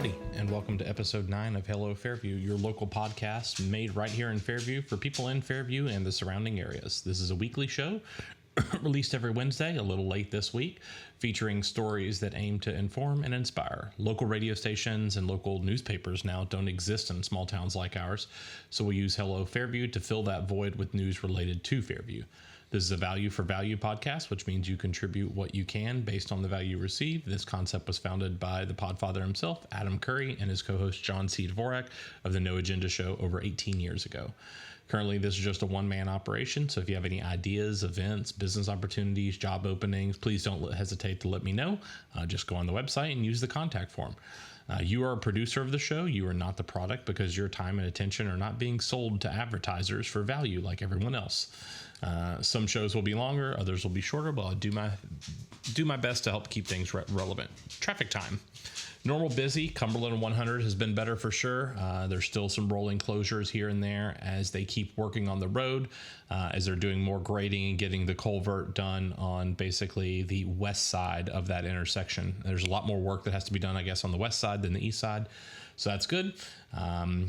Howdy, and welcome to episode 9 of Hello Fairview, your local podcast made right here in Fairview for people in Fairview and the surrounding areas. This is a weekly show released every Wednesday, a little late this week, featuring stories that aim to inform and inspire. Local radio stations and local newspapers now don't exist in small towns like ours, so we use Hello Fairview to fill that void with news related to Fairview. This is a value for value podcast, which means you contribute what you can based on the value received. This concept was founded by the podfather himself, Adam Curry, and his co-host John C. Dvorak of the No Agenda Show over 18 years ago. Currently, this is just a one-man operation, so if you have any ideas, events, business opportunities, job openings, please don't hesitate to let me know. Just go on the website and use the contact form. You are a producer of the show. You are not the product because your time and attention are not being sold to advertisers for value like everyone else. Some shows will be longer, others will be shorter, but I'll do my best to help keep things relevant. Traffic time. Normal busy. Cumberland 100 has been better for sure. There's still some rolling closures here and there as they keep working on the road, as they're doing more grading and getting the culvert done on basically the west side of that intersection. There's a lot more work that has to be done, I guess, on the west side than the east side. So that's good.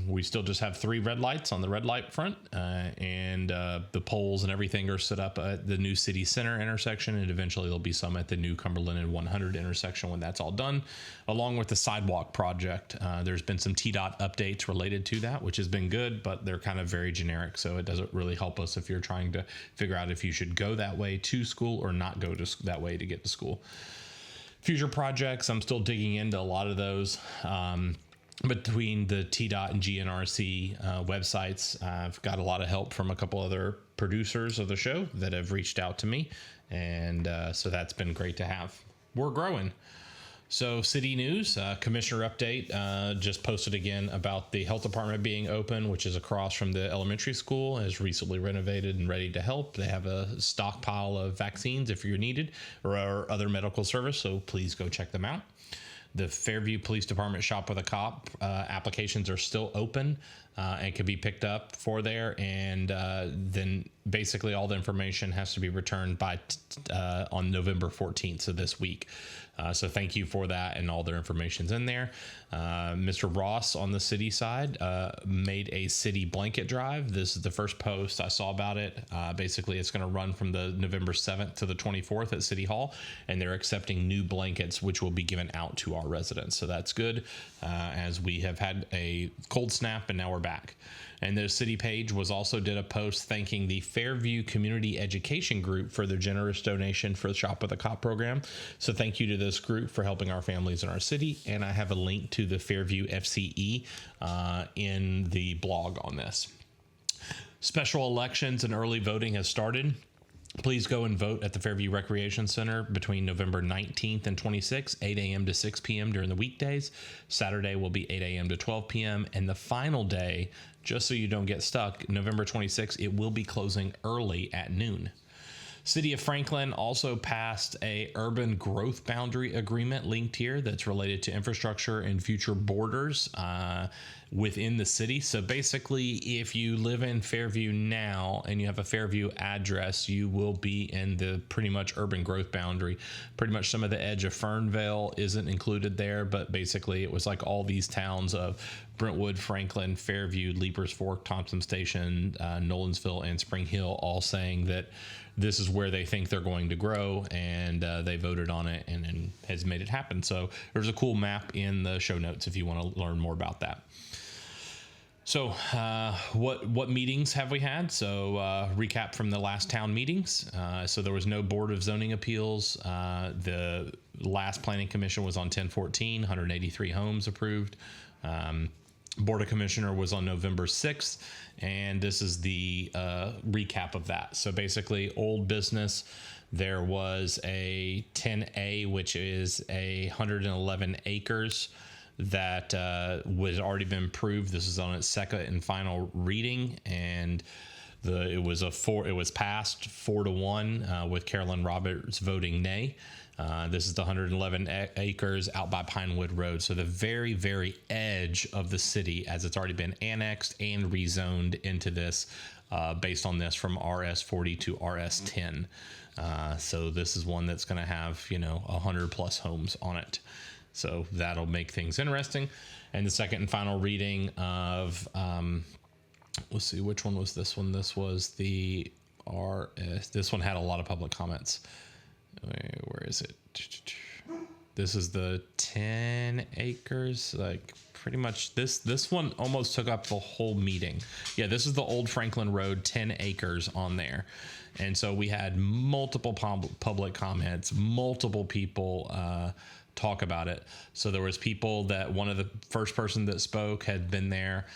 We still just have 3 red lights on the red light front, and the poles and everything are set up at the new city center intersection, and eventually there'll be some at the new Cumberland and 100 intersection when that's all done, along with the sidewalk project. There's been some TDOT updates related to that, which has been good, but they're kind of very generic, so it doesn't really help us if you're trying to figure out if you should go that way to school or not go that way to get to school. Future projects, I'm still digging into a lot of those. Between the TDOT and GNRC websites, I've got a lot of help from a couple other producers of the show that have reached out to me, and so that's been great to have. We're growing. So city news, commissioner update, just posted again about the health department being open, which is across from the elementary school, is recently renovated and ready to help. They have a stockpile of vaccines if you're needed or other medical service, so please go check them out. The Fairview Police Department Shop with a Cop applications are still open and can be picked up for there. And then basically all the information has to be returned by on November 14th, so this week. So thank you for that, and all their information's in there. Mr. Ross on the city side made a city blanket drive. This is the first post I saw about it. Basically, it's going to run from the November 7th to the 24th at City Hall, and they're accepting new blankets, which will be given out to our residents. So that's good, as we have had a cold snap, and now we're back. And the city page did a post thanking the Fairview Community Education Group for their generous donation for the Shop with a Cop program. So thank you to this group for helping our families in our city. And I have a link to the Fairview FCE in the blog on this. Special elections and early voting has started. Please go and vote at the Fairview Recreation Center between November 19th and 26th, 8 a.m. to 6 p.m. during the weekdays. Saturday will be 8 a.m. to 12 p.m. And the final day, just so you don't get stuck, November 26th, it will be closing early at noon. City of Franklin also passed a urban growth boundary agreement linked here that's related to infrastructure and future borders within the city. So basically, if you live in Fairview now and you have a Fairview address, you will be in the pretty much urban growth boundary. Pretty much some of the edge of Fernvale isn't included there, but basically it was like all these towns of Brentwood, Franklin, Fairview, Leapers Fork, Thompson Station, Nolensville, and Spring Hill all saying that this is where they think they're going to grow, and they voted on it and has made it happen. So there's a cool map in the show notes if you want to learn more about that. So what meetings have we had? So recap from the last town meetings. So there was no Board of Zoning Appeals. The last Planning Commission was on 10/14, 183 homes approved. Board of Commissioner was on November 6th, and this is the recap of that. So basically, old business, there was a 10A, which is 111 acres that was already been approved. This is on its second and final reading, and it was passed 4-1 with Carolyn Roberts voting nay. This is the 111 acres out by Pinewood Road. So the very, very edge of the city, as it's already been annexed and rezoned into this based on this from RS40 to RS10. So this is one that's going to have, 100 plus homes on it. So that'll make things interesting. And the second and final reading of, let's see, which one was this one? This was the RS. This one had a lot of public comments. Where is it? This is the 10 acres. Like pretty much this one almost took up the whole meeting. Yeah, this is the Old Franklin Road, 10 acres on there. And so we had multiple public comments, multiple people talk about it. So there was people that one of the first person that spoke had been there,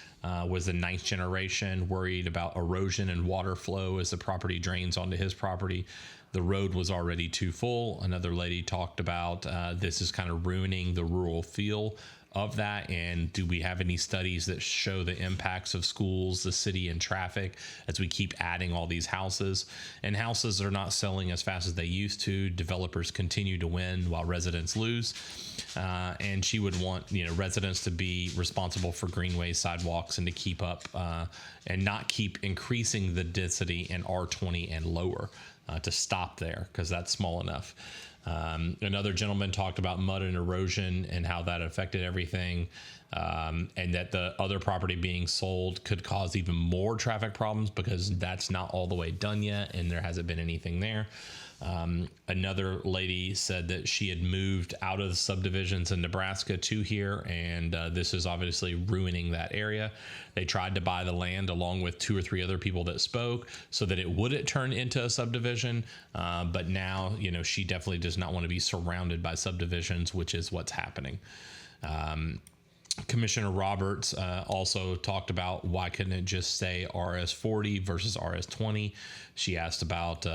was the 9th generation, worried about erosion and water flow as the property drains onto his property. The road was already too full. Another lady talked about this is kind of ruining the rural feel of that, and do we have any studies that show the impacts of schools, the city, and traffic as we keep adding all these houses? And houses are not selling as fast as they used to. Developers continue to win while residents lose, and she would want residents to be responsible for greenways, sidewalks, and to keep up and not keep increasing the density in R20 and lower, to stop there, because that's small enough. Another gentleman talked about mud and erosion and how that affected everything, and that the other property being sold could cause even more traffic problems because that's not all the way done yet and there hasn't been anything there. Another lady said that she had moved out of the subdivisions in Nebraska to here, and this is obviously ruining that area. They tried to buy the land along with 2 or 3 other people that spoke so that it wouldn't turn into a subdivision, but now she definitely does not want to be surrounded by subdivisions, which is what's happening. Commissioner Roberts also talked about why couldn't it just say RS40 versus RS20. She asked about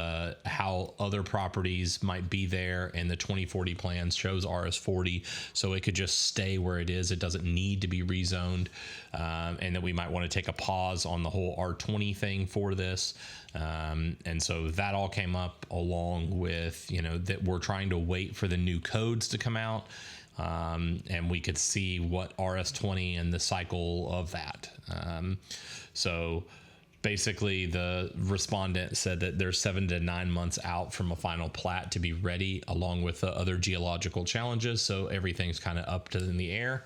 how other properties might be there, and the 2040 plan shows RS40, so it could just stay where it is. It doesn't need to be rezoned, and that we might want to take a pause on the whole R20 thing for this. And so that all came up along with, that we're trying to wait for the new codes to come out. And we could see what RS20 and the cycle of that. So basically the respondent said that they're 7 to 9 months out from a final plat to be ready, along with the other geological challenges. So everything's kind of up in the air.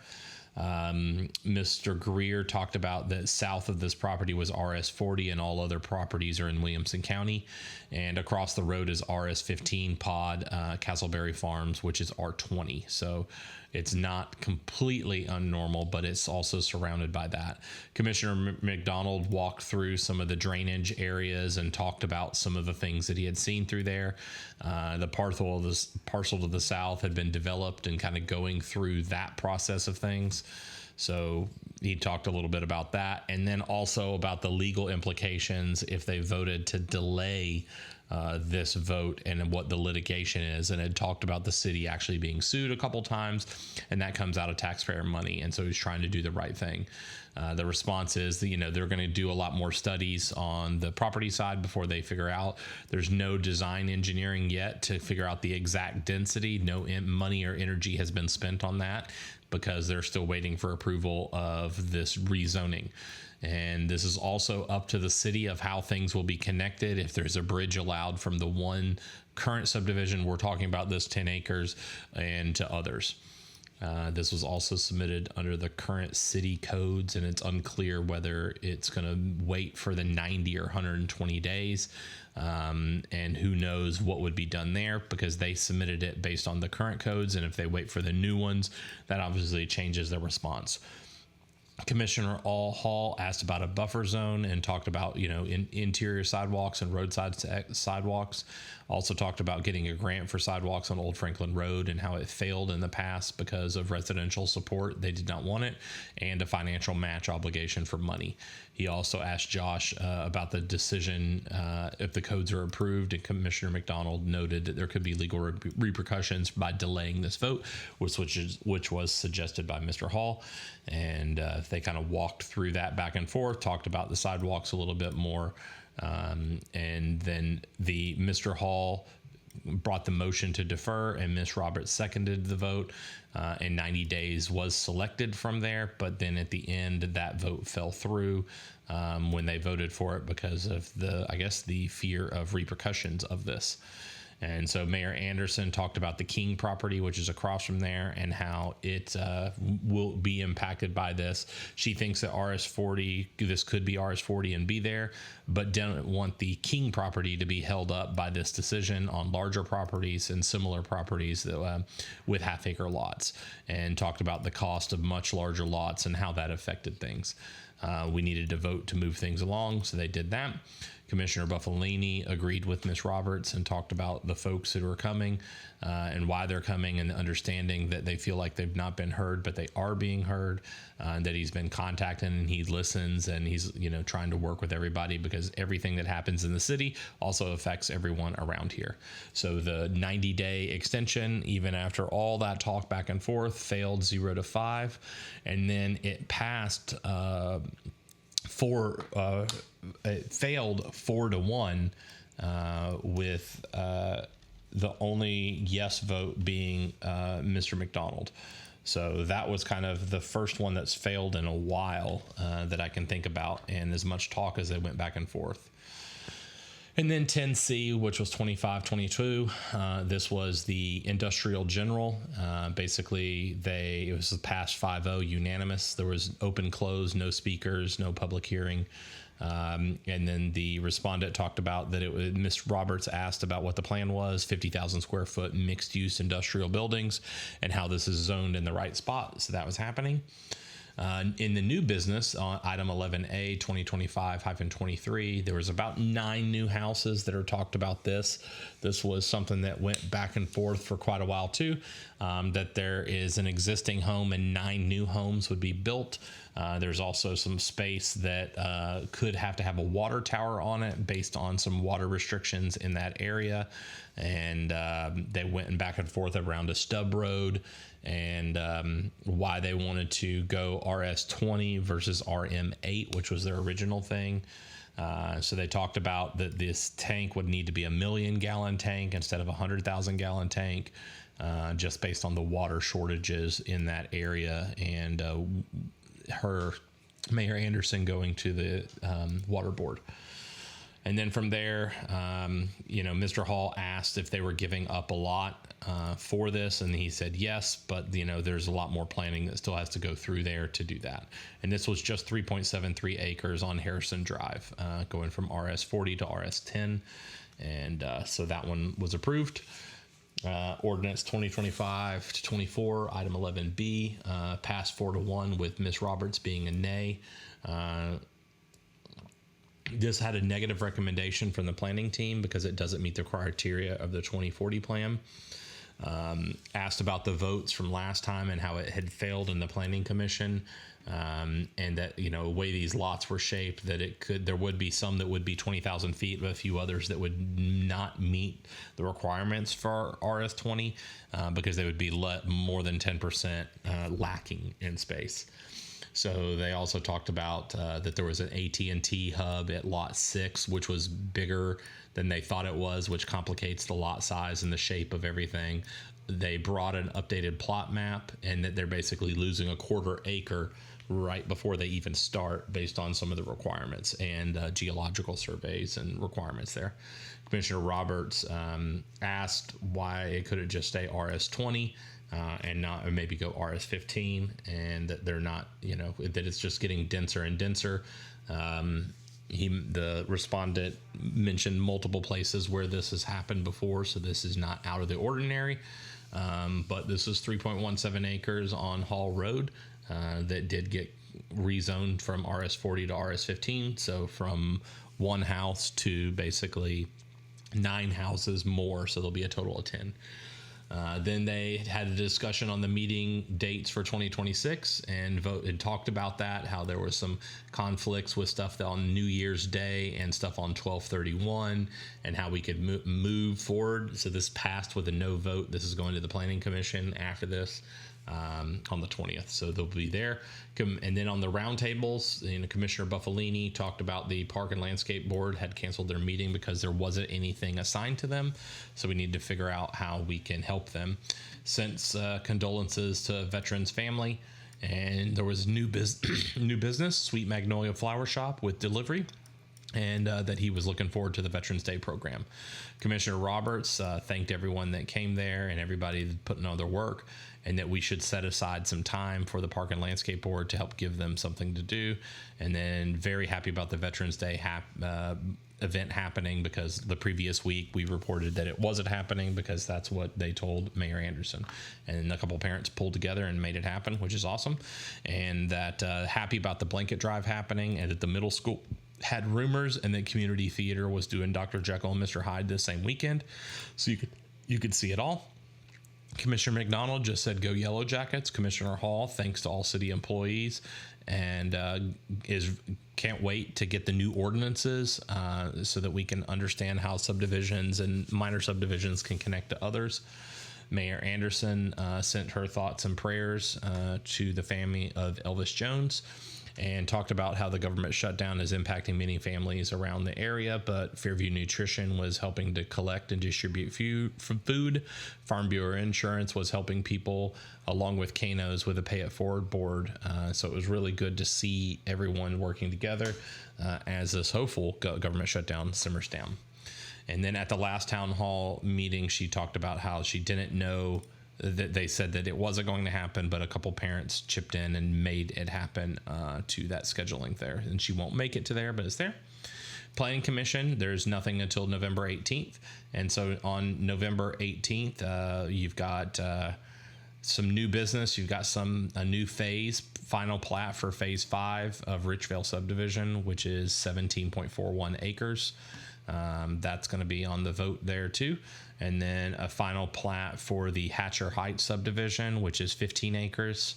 Mr. Greer talked about that south of this property was RS40 and all other properties are in Williamson County, and across the road is RS15 pod, Castleberry Farms, which is R20. So it's not completely unnormal, but it's also surrounded by that. Commissioner McDonald walked through some of the drainage areas and talked about some of the things that he had seen through there. The parcel to the south had been developed and kind of going through that process of things. So he talked a little bit about that, and then also about the legal implications if they voted to delay this vote and what the litigation is, and had talked about the city actually being sued a couple times, and that comes out of taxpayer money, and so he's trying to do the right thing. The response is that, they're going to do a lot more studies on the property side before they figure out. There's no design engineering yet to figure out the exact density. No money or energy has been spent on that because they're still waiting for approval of this rezoning. And this is also up to the city of how things will be connected. If there's a bridge allowed from the one current subdivision we're talking about, this 10 acres, and to others. This was also submitted under the current city codes, and it's unclear whether it's going to wait for the 90 or 120 days. And who knows what would be done there, because they submitted it based on the current codes. And if they wait for the new ones, that obviously changes their response. Commissioner Hall asked about a buffer zone and talked about, interior sidewalks and roadside sidewalks. Also talked about getting a grant for sidewalks on Old Franklin Road and how it failed in the past because of residential support. They did not want it, and a financial match obligation for money. He also asked Josh about the decision if the codes are approved, and Commissioner McDonald noted that there could be legal repercussions by delaying this vote, which was suggested by Mr. Hall. And they kind of walked through that back and forth, talked about the sidewalks a little bit more. And then Mr. Hall brought the motion to defer, and Ms. Roberts seconded the vote, and 90 days was selected from there. But then at the end, that vote fell through when they voted for it because of the fear of repercussions of this. And so Mayor Anderson talked about the King property, which is across from there, and how it will be impacted by this. She thinks that RS40, this could be RS40 and be there, but don't want the King property to be held up by this decision on larger properties and similar properties that, with half-acre lots, and talked about the cost of much larger lots and how that affected things. We needed to vote to move things along, so they did that. Commissioner Buffalini agreed with Ms. Roberts and talked about the folks that are coming and why they're coming, and understanding that they feel like they've not been heard, but they are being heard, and that he's been contacting and he listens, and he's trying to work with everybody, because everything that happens in the city also affects everyone around here. So the 90-day extension, even after all that talk back and forth, failed 0-5, and then it passed it failed 4-1 with the only yes vote being Mr. McDonald. So that was kind of the first one that's failed in a while that I can think about, and as much talk as they went back and forth. And then 10C, which was 25-22, this was the Industrial General. Basically, it was passed 5-0 unanimous. There was open, close, no speakers, no public hearing. And then the respondent talked about that Ms. Roberts asked about what the plan was, 50,000 square foot mixed use industrial buildings, and how this is zoned in the right spot. So that was happening. In the new business, item 11A 2025-23, there was about 9 new houses that are talked about this. This was something that went back and forth for quite a while too, that there is an existing home and 9 new homes would be built. There's also some space that could have to have a water tower on it based on some water restrictions in that area. And they went back and forth around a stub road, and why they wanted to go RS20 versus RM8, which was their original thing. So they talked about that this tank would need to be a 1 million gallon tank instead of a 100,000 gallon tank, just based on the water shortages in that area, and Mayor Anderson going to the water board. And then from there, Mr. Hall asked if they were giving up a lot for this, and he said yes, but there's a lot more planning that still has to go through there to do that. And this was just 3.73 acres on Harrison Drive, going from RS40 to RS10, and so that one was approved. Ordinance 2025-24, item 11B, passed 4-1 with Ms. Roberts being a nay. This had a negative recommendation from the planning team because it doesn't meet the criteria of the 2040 plan. Asked about the votes from last time and how it had failed in the planning commission, and that the way these lots were shaped, that there would be some that would be 20,000 feet, but a few others that would not meet the requirements for RS20 because they would be more than 10% lacking in space. So they also talked about that there was an AT&T hub at lot 6, which was bigger than they thought it was, which complicates the lot size and the shape of everything. They brought an updated plot map, and that they're basically losing a 1/4 acre right before they even start, based on some of the requirements and geological surveys and requirements there. Commissioner Roberts asked why it couldn't just stay RS20 and not, or maybe go RS15, and that they're not, that it's just getting denser and denser. The respondent mentioned multiple places where this has happened before, so this is not out of the ordinary. But this is 3.17 acres on Hall Road that did get rezoned from RS40 to RS15. So from 1 house to basically 9 houses more, so there'll be a total of 10. Then they had a discussion on the meeting dates for 2026 and talked about that, how there was some conflicts with stuff on New Year's Day and stuff on 12/31, and how we could move forward. So this passed with a no vote. This is going to the Planning Commission after this on the 20th. So they'll be there. And then on the roundtables, Commissioner Buffalini talked about the Park and Landscape Board had canceled their meeting because there wasn't anything assigned to them. So we need to figure out how we can help them. Since condolences to veterans' family, and there was new business, Sweet Magnolia Flower Shop with delivery. and that he was looking forward to the Veterans Day program. Commissioner Roberts thanked everyone that came there and everybody putting on their work, and that we should set aside some time for the Park and Landscape Board to help give them something to do. And then very happy about the Veterans Day event happening, because the previous week we reported that it wasn't happening because that's what they told Mayor Anderson. And a couple of parents pulled together and made it happen, which is awesome. And that happy about the blanket drive happening, and at the middle school had rumors, and that community theater was doing Dr. Jekyll and Mr. Hyde this same weekend, so you could see it all. Commissioner McDonald just said go Yellow Jackets. Commissioner Hall thanks to all city employees, and can't wait to get the new ordinances so that we can understand how subdivisions and minor subdivisions can connect to others. Mayor Anderson sent her thoughts and prayers to the family of Elvis Jones, and talked about how the government shutdown is impacting many families around the area, but Fairview Nutrition was helping to collect and distribute food. Farm Bureau Insurance was helping people, along with Kano's, with a Pay It Forward board. So it was really good to see everyone working together as this hopeful government shutdown simmers down. And then at the last town hall meeting, she talked about how she didn't know that they said that it wasn't going to happen, but a couple parents chipped in and made it happen to that scheduling there. And she won't make it to there, but it's there. Planning Commission, there's nothing until November 18th. And so on November 18th, you've got some new business. You've got a new phase, final plat for phase 5 of Richvale subdivision, which is 17.41 acres. That's going to be on the vote there too. And then a final plat for the Hatcher Heights subdivision, which is 15 acres,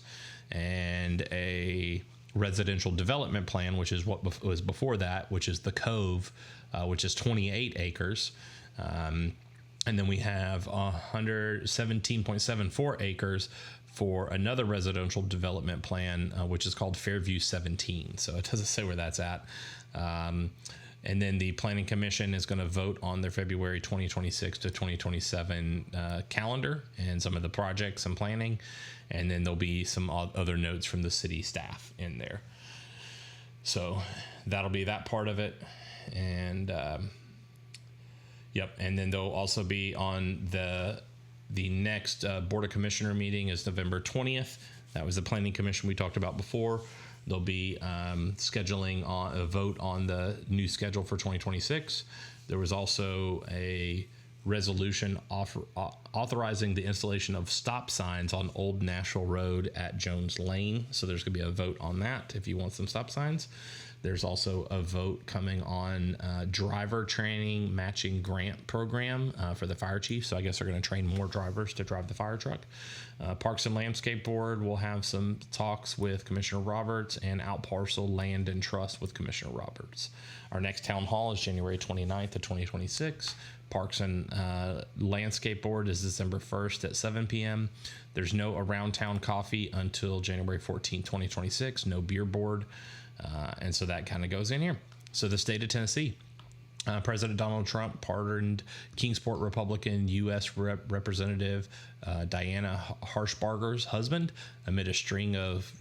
and a residential development plan, which is what was before that, which is the Cove, which is 28 acres. And then we have 117.74 acres for another residential development plan, which is called Fairview 17. So it doesn't say where that's at. And then the Planning Commission is going to vote on their February 2026 to 2027 calendar and some of the projects and planning. And then there'll be some other notes from the city staff in there. So that'll be that part of it. And and then they'll also be on the next Board of Commissioner meeting is November 20th. That was the Planning Commission we talked about before. They'll be scheduling a vote on the new schedule for 2026. There was also a resolution authorizing the installation of stop signs on Old Nashville Road at Jones Lane. So there's going to be a vote on that if you want some stop signs. There's also a vote coming on driver training matching grant program for the fire chief. So I guess they're going to train more drivers to drive the fire truck. Parks and Landscape Board will have some talks with Commissioner Roberts, and out parcel land and trust with Commissioner Roberts. Our next town hall is January 29th of 2026. Parks and Landscape Board is December 1st at 7 p.m. There's no around town coffee until January 14th, 2026. No beer board. And so that kind of goes in here. So the state of Tennessee, President Donald Trump pardoned Kingsport Republican U.S. Representative Diana Harshbarger's husband amid a string of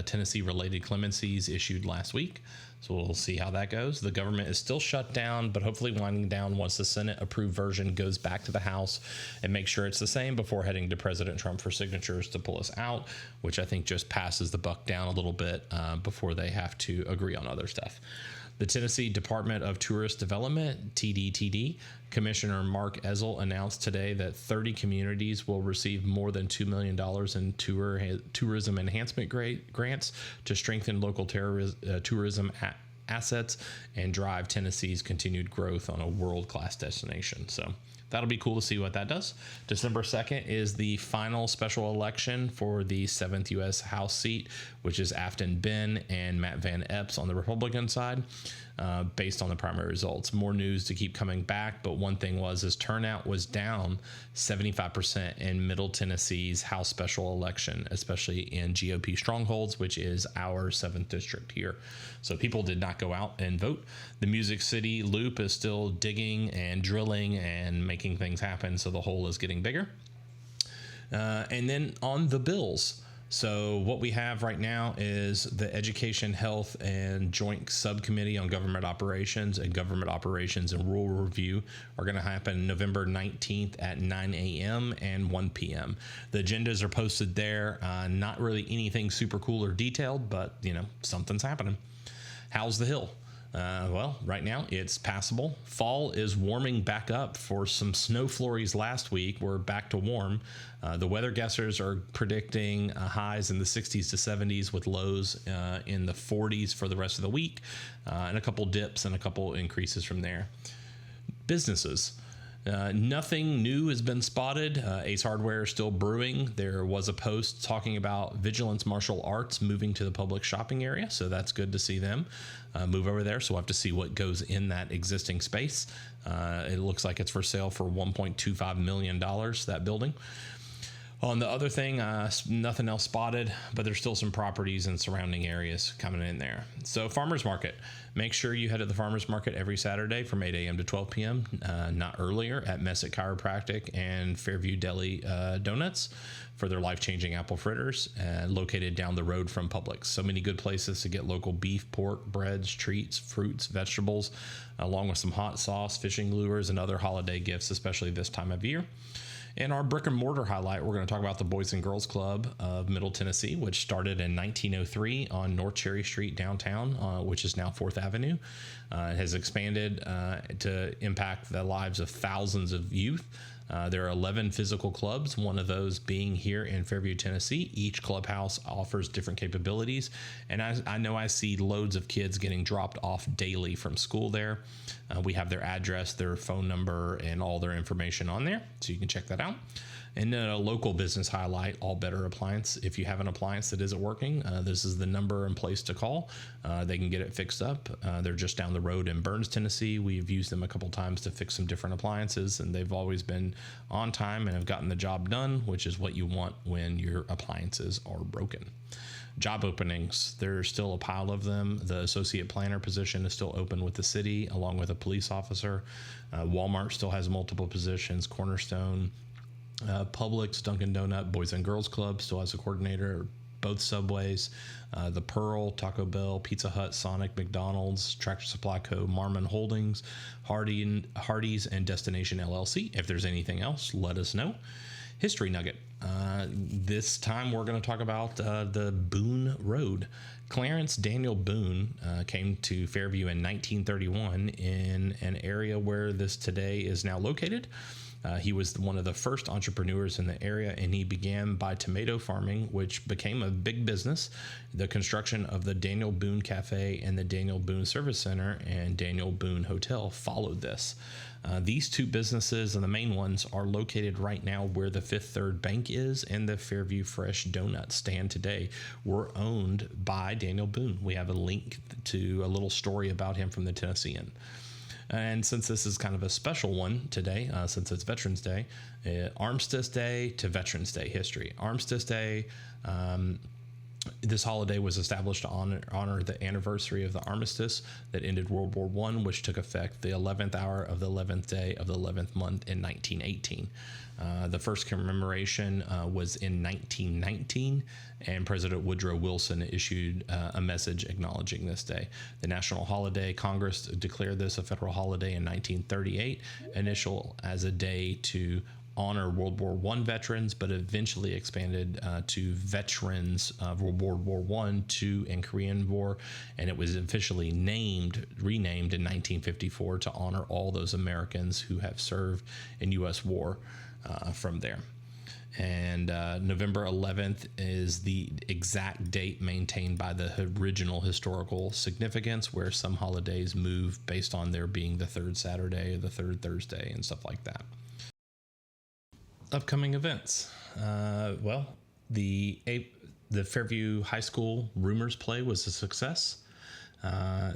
Tennessee-related clemencies issued last week. So we'll see how that goes. The government is still shut down, but hopefully winding down once the Senate-approved version goes back to the House and make sure it's the same before heading to President Trump for signatures to pull us out, which I think just passes the buck down a little bit before they have to agree on other stuff. The Tennessee Department of Tourist Development, TDTD, Commissioner Mark Ezel announced today that 30 communities will receive more than $2 million in tourism enhancement grants to strengthen local tourism assets and drive Tennessee's continued growth on a world-class destination. So that'll be cool to see what that does. December 2nd is the final special election for the 7th U.S. House seat, which is Afton Ben and Matt Van Epps on the Republican side, based on the primary results. More news to keep coming back, but one thing is turnout was down 75% in Middle Tennessee's House special election, especially in GOP strongholds, which is our 7th district here. So people did not go out and vote. The Music City Loop is still digging and drilling and making things happen, so the hole is getting bigger. And then on the bills. So what we have right now is the Education, Health, and Joint Subcommittee on Government Operations and Government Operations and Rural Review are going to happen November 19th at 9 a.m. and 1 p.m. The agendas are posted there. Not really anything super cool or detailed, but, something's happening. How's the Hill? Well, right now it's passable. Fall is warming back up. For some snow flurries last week, we're back to warm. The weather guessers are predicting highs in the 60s to 70s with lows in the 40s for the rest of the week, and a couple dips and a couple increases from there. Businesses. Nothing new has been spotted. Ace Hardware is still brewing. There was a post talking about Vigilance Martial Arts moving to the public shopping area, so that's good to see them move over there. So we'll have to see what goes in that existing space. It looks like it's for sale for $1.25 million, that building. On the other thing, nothing else spotted, but there's still some properties in surrounding areas coming in there. So farmers market, make sure you head to the farmers market every Saturday from 8 a.m. to 12 p.m., not earlier, at Messick Chiropractic and Fairview Deli Donuts for their life-changing apple fritters, located down the road from Publix. So many good places to get local beef, pork, breads, treats, fruits, vegetables, along with some hot sauce, fishing lures, and other holiday gifts, especially this time of year. In our brick and mortar highlight, we're going to talk about the Boys and Girls Club of Middle Tennessee, which started in 1903 on North Cherry Street downtown, which is now 4th Avenue. It has expanded to impact the lives of thousands of youth. There are 11 physical clubs, one of those being here in Fairview, Tennessee. Each clubhouse offers different capabilities, and I know I see loads of kids getting dropped off daily from school there. We have their address, their phone number, and all their information on there, so you can check that out. And then a local business highlight, All Better Appliance. If you have an appliance that isn't working, this is the number and place to call. They can get it fixed up. They're just down the road in Burns, Tennessee. We've used them a couple times to fix some different appliances, and they've always been on time and have gotten the job done, which is what you want when your appliances are broken. Job openings, there's still a pile of them. The associate planner position is still open with the city, along with a police officer. Walmart still has multiple positions. Cornerstone, Publix, Dunkin' Donut, Boys and Girls Club still has a coordinator. Both Subways, the Pearl, Taco Bell, Pizza Hut, Sonic, McDonald's, Tractor Supply Co., Marmon Holdings, Hardee's, and Destination LLC. If there's anything else, let us know. History nugget. This time we're going to talk about the Boone Road. Clarence Daniel Boone came to Fairview in 1931 in an area where this today is now located. He was one of the first entrepreneurs in the area, and he began by tomato farming, which became a big business. The construction of the Daniel Boone Cafe and the Daniel Boone Service Center and Daniel Boone Hotel followed this. These two businesses, and the main ones, are located right now where the Fifth Third Bank is and the Fairview Fresh Donut stand today, were owned by Daniel Boone. We have a link to a little story about him from the Tennessean. And since this is kind of a special one today, since it's Veterans Day, Armistice Day to Veterans Day history. Armistice Day, this holiday was established to honor the anniversary of the armistice that ended World War I, which took effect the 11th hour of the 11th day of the 11th month in 1918. The first commemoration was in 1919, and President Woodrow Wilson issued a message acknowledging this day. The national holiday, Congress declared this a federal holiday in 1938, initial as a day to honor World War I veterans, but eventually expanded to veterans of World War I, II, and Korean War, and it was officially renamed in 1954 to honor all those Americans who have served in U.S. war from there. And November 11th is the exact date maintained by the original historical significance, where some holidays move based on there being the third Saturday or the third Thursday and stuff like that. Upcoming events. The Fairview High School Rumors play was a success.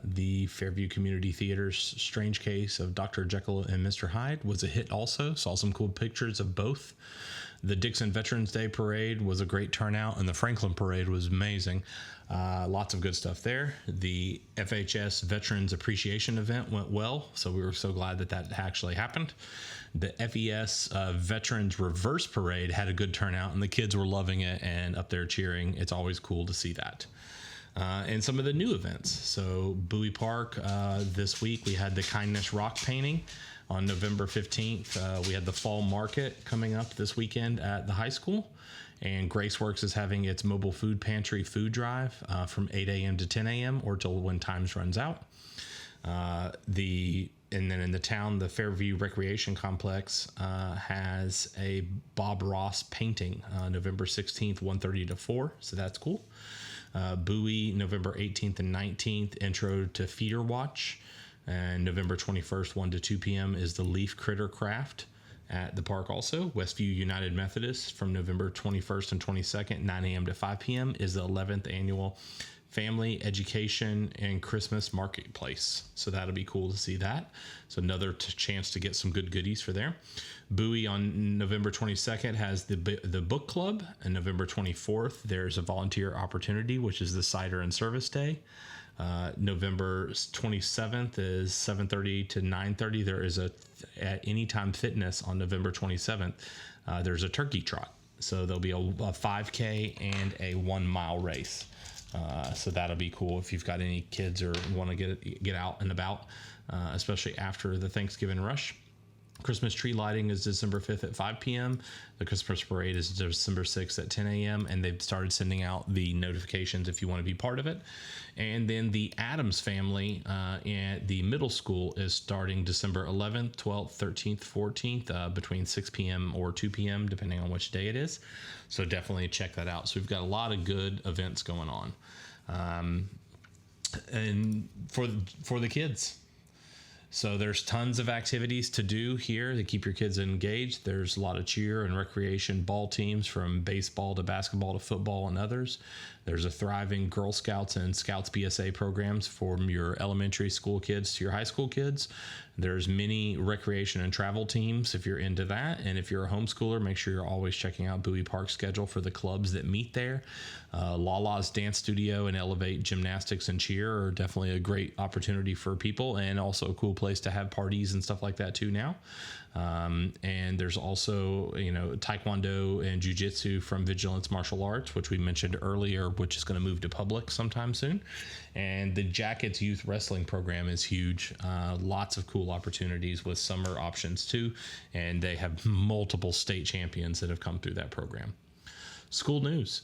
The Fairview Community Theater's Strange Case of Dr. Jekyll and Mr. Hyde was a hit also. Saw some cool pictures of both. The Dixon Veterans Day Parade was a great turnout, and the Franklin Parade was amazing. Lots of good stuff there. The FHS Veterans Appreciation event went well, so we were so glad that actually happened. The FES Veterans Reverse Parade had a good turnout, and the kids were loving it and up there cheering. It's always cool to see that. And some of the new events. So Bowie Park, this week we had the Kindness Rock painting. On November 15th, we had the Fall Market coming up this weekend at the high school. And Graceworks is having its mobile food pantry food drive from 8 a.m. to 10 a.m. or till when times runs out. And then in the town, the Fairview Recreation Complex has a Bob Ross painting November 16th, 1:30 to 4. So that's cool. Bowie, November 18th and 19th, Intro to Feeder Watch. And November 21st, 1 to 2 p.m. is the Leaf Critter Craft at the park also. Westview United Methodist from November 21st and 22nd, 9 a.m. to 5 p.m. is the 11th annual Family Education and Christmas Marketplace. So that'll be cool to see that. So another chance to get some good goodies for there. Bowie on November 22nd has the book club, and November 24th there's a volunteer opportunity, which is the Cider and Service Day. November 27th is 7:30 to 9:30. There is at Anytime Fitness on November 27th. There's a turkey trot, so there'll be a 5K and a 1 mile race. So that'll be cool if you've got any kids or want to get out and about, especially after the Thanksgiving rush. Christmas tree lighting is December 5th at 5 p.m. The Christmas parade is December 6th at 10 a.m. And they've started sending out the notifications if you want to be part of it. And then the Adams family at the middle school is starting December 11th, 12th, 13th, 14th between 6 p.m. or 2 p.m. depending on which day it is. So definitely check that out. So we've got a lot of good events going on. And for the kids. So there's tons of activities to do here to keep your kids engaged. There's a lot of cheer and recreation ball teams from baseball to basketball to football and others. There's a thriving Girl Scouts and Scouts BSA programs from your elementary school kids to your high school kids. There's many recreation and travel teams if you're into that. And if you're a homeschooler, make sure you're always checking out Bowie Park's schedule for the clubs that meet there. Lala's Dance Studio and Elevate Gymnastics and Cheer are definitely a great opportunity for people, and also a cool place to have parties and stuff like that too now. And there's also, Taekwondo and Jiu-Jitsu from Vigilance Martial Arts, which we mentioned earlier, which is going to move to public sometime soon. And the Jackets Youth Wrestling Program is huge. Lots of cool opportunities with summer options too. And they have multiple state champions that have come through that program. School news.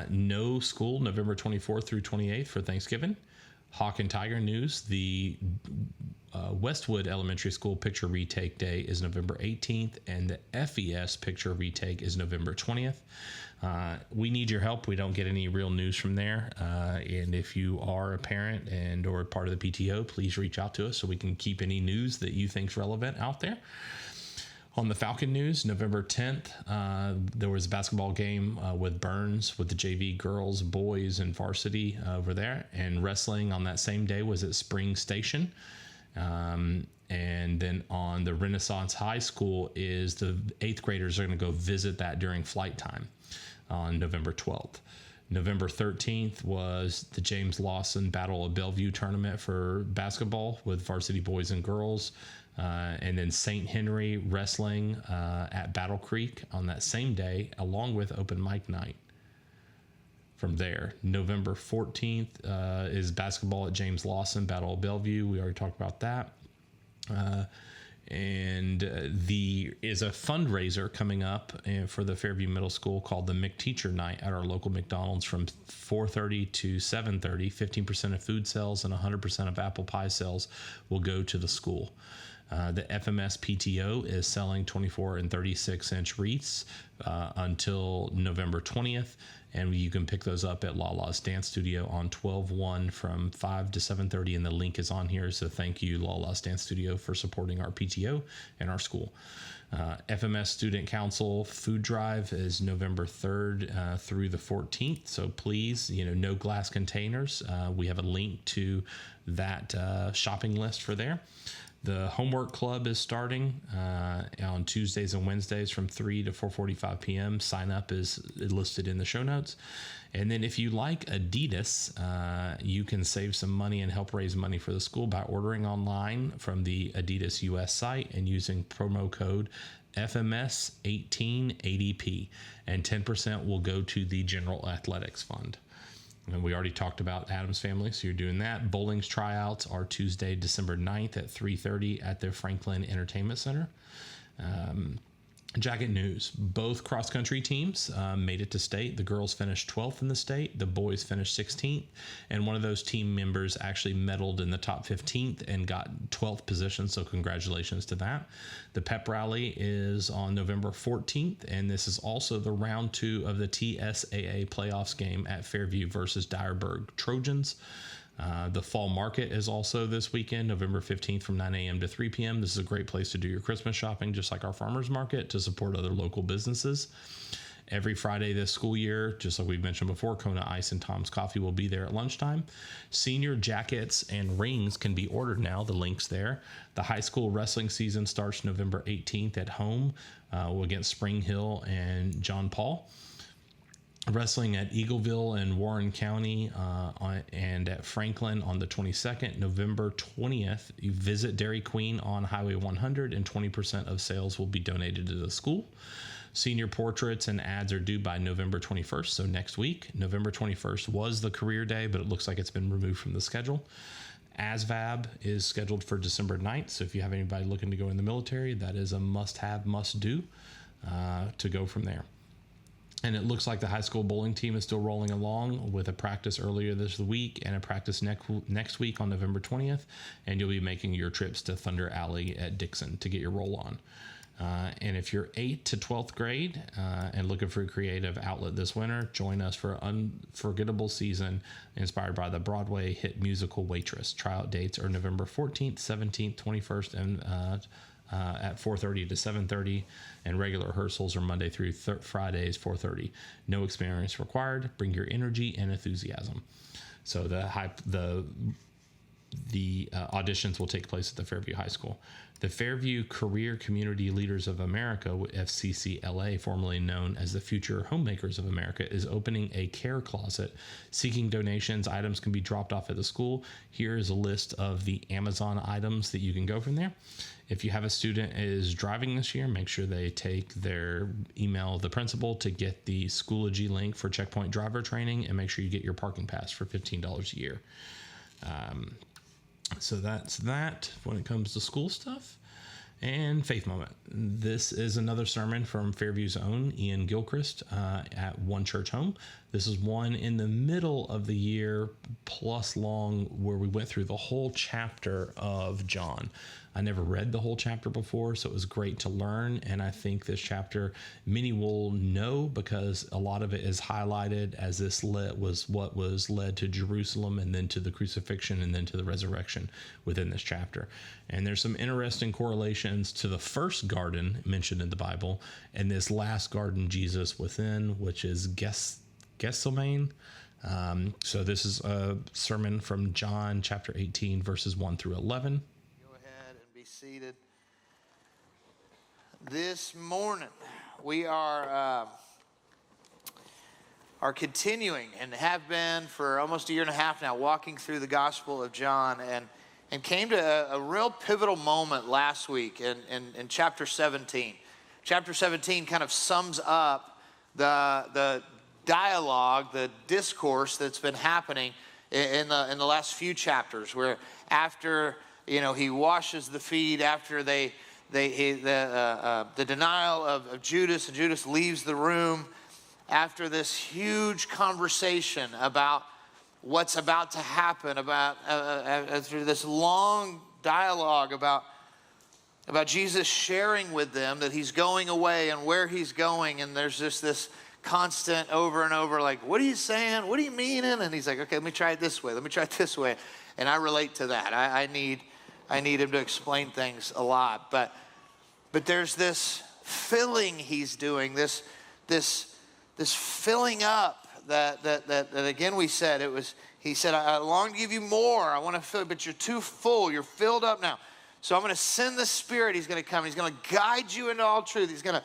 No school November 24th through 28th for Thanksgiving. Hawk and Tiger news. The Westwood Elementary School Picture Retake Day is November 18th, and the FES Picture Retake is November 20th. We need your help. We don't get any real news from there. And if you are a parent and or part of the PTO, please reach out to us so we can keep any news that you think is relevant out there. On the Falcon news, November 10th, there was a basketball game with Burns with the JV girls, boys, and varsity over there. And wrestling on that same day was at Spring Station. And then on the Renaissance High School is the 8th graders are going to go visit that during flight time on November 12th. November 13th was the James Lawson Battle of Bellevue tournament for basketball with varsity boys and girls. And then St. Henry wrestling at Battle Creek on that same day, along with open mic night. From there, November 14th is basketball at James Lawson Battle of Bellevue. We already talked about that. And the is a fundraiser coming up for the Fairview Middle School called the McTeacher Night at our local McDonald's from 4:30 to 7:30. 15% of food sales and 100% of apple pie sales will go to the school. The FMS PTO is selling 24 and 36-inch wreaths until November 20th, and you can pick those up at Lala's Dance Studio on 12/1 from 5 to 7:30, and the link is on here. So thank you, Lala's Dance Studio, for supporting our PTO and our school. FMS Student Council Food Drive is November 3rd through the 14th. So please, no glass containers. We have a link to that shopping list for there. The homework club is starting on Tuesdays and Wednesdays from 3 to 4:45 p.m. Sign up is listed in the show notes. And then if you like Adidas, you can save some money and help raise money for the school by ordering online from the Adidas US site and using promo code FMS18ADP, and 10% will go to the General Athletics Fund. And we already talked about Adam's Family, so you're doing that. Bowling's tryouts are Tuesday, December 9th at 3:30 at the Franklin Entertainment Center. Jacket news. Both cross-country teams made it to state. The girls finished 12th in the state. The boys finished 16th. And one of those team members actually medaled in the top 15th and got 12th position, so congratulations to that. The pep rally is on November 14th, and this is also the round 2 of the TSAA playoffs game at Fairview versus Dyersburg Trojans. The fall market is also this weekend, November 15th from 9 a.m. to 3 p.m. This is a great place to do your Christmas shopping, just like our farmers market, to support other local businesses. Every Friday this school year, just like we've mentioned before, Kona Ice and Tom's Coffee will be there at lunchtime. Senior jackets and rings can be ordered now. The link's there. The high school wrestling season starts November 18th at home against Spring Hill and John Paul. Wrestling at Eagleville and Warren County and at Franklin on the 22nd. November 20th, you visit Dairy Queen on Highway 100, and 20% of sales will be donated to the school. Senior portraits and ads are due by November 21st, so next week. November 21st was the career day, but it looks like it's been removed from the schedule. ASVAB is scheduled for December 9th, so if you have anybody looking to go in the military, that is a must-have, must-do to go from there. And it looks like the high school bowling team is still rolling along with a practice earlier this week and a practice next week on November 20th. And you'll be making your trips to Thunder Alley at Dixon to get your roll on. And if you're 8th to 12th grade and looking for a creative outlet this winter, join us for an unforgettable season inspired by the Broadway hit musical Waitress. Tryout dates are November 14th, 17th, 21st, and at 4:30 to 7:30, and regular rehearsals are Monday through Fridays, 4:30. No experience required. Bring your energy and enthusiasm. So the auditions will take place at the Fairview High School. The Fairview Career Community Leaders of America, FCCLA, formerly known as the Future Homemakers of America, is opening a care closet. Seeking donations, items can be dropped off at the school. Here is a list of the Amazon items that you can go from there. If you have a student is driving this year, make sure they email the principal to get the Schoology link for checkpoint driver training, and make sure you get your parking pass for $15 a year. So that's that when it comes to school stuff. And Faith Moment. This is another sermon from Fairview's own Ian Gilchrist at One Church Home. This is one in the middle of the year plus long where we went through the whole chapter of John. I never read the whole chapter before, so it was great to learn. And I think this chapter, many will know because a lot of it is highlighted as this was what was led to Jerusalem and then to the crucifixion and then to the resurrection within this chapter. And there's some interesting correlations to the first garden mentioned in the Bible and this last garden Jesus within, which is Gethsemane. So this is a sermon from John chapter 18, verses 1 through 11. Seated. This morning we are continuing and have been for almost a year and a half now, walking through the Gospel of John, and came to a real pivotal moment last week in chapter 17. Chapter 17 kind of sums up the dialogue, the discourse that's been happening in the last few chapters, where after he washes the feet, after the denial of Judas, and Judas leaves the room, after this huge conversation about what's about to happen, through this long dialogue about Jesus sharing with them that he's going away and where he's going, and there's just this constant over and over, like, what are you saying? What are you meaning? And he's like, okay, let me try it this way. Let me try it this way. And I relate to that. I need him to explain things a lot. But there's this filling he's doing, this filling up that again we said, he said, I long to give you more. I want to fill, but you're too full. You're filled up now. So I'm going to send the Spirit. He's going to come. He's going to guide you into all truth. He's going to,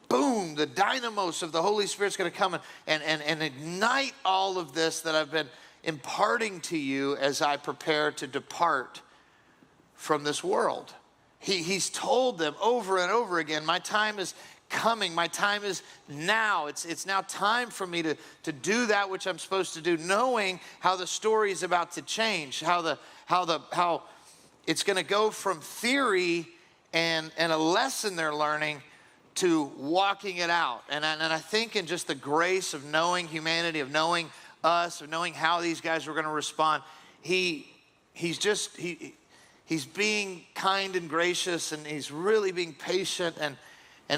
boom, the dynamos of the Holy Spirit's going to come and ignite all of this that I've been imparting to you as I prepare to depart from this world. He's told them over and over again, my time is coming. My time is now. It's now time for me to do that which I'm supposed to do, knowing how the story is about to change, how it's going to go from theory and a lesson they're learning to walking it out. And I think in just the grace of knowing humanity, of knowing us, of knowing how these guys were going to respond, he's being kind and gracious, and he's really being patient. And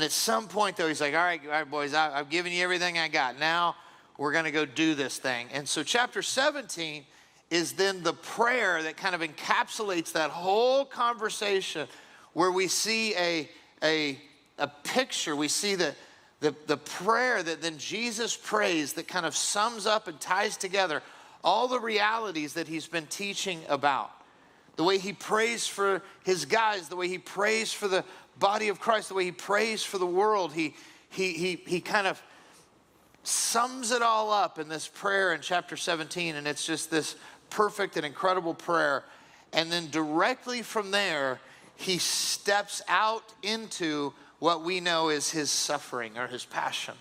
at some point, though, he's like, all right, boys, I've given you everything I got. Now we're going to go do this thing. And so chapter 17 is then the prayer that kind of encapsulates that whole conversation, where we see a picture. We see the prayer that then Jesus prays that kind of sums up and ties together all the realities that he's been teaching about. The way he prays for his guys, the way he prays for the body of Christ, the way he prays for the world. He kind of sums it all up in this prayer in chapter 17, and it's just this perfect and incredible prayer. And then directly from there, he steps out into what we know is his suffering or his passion.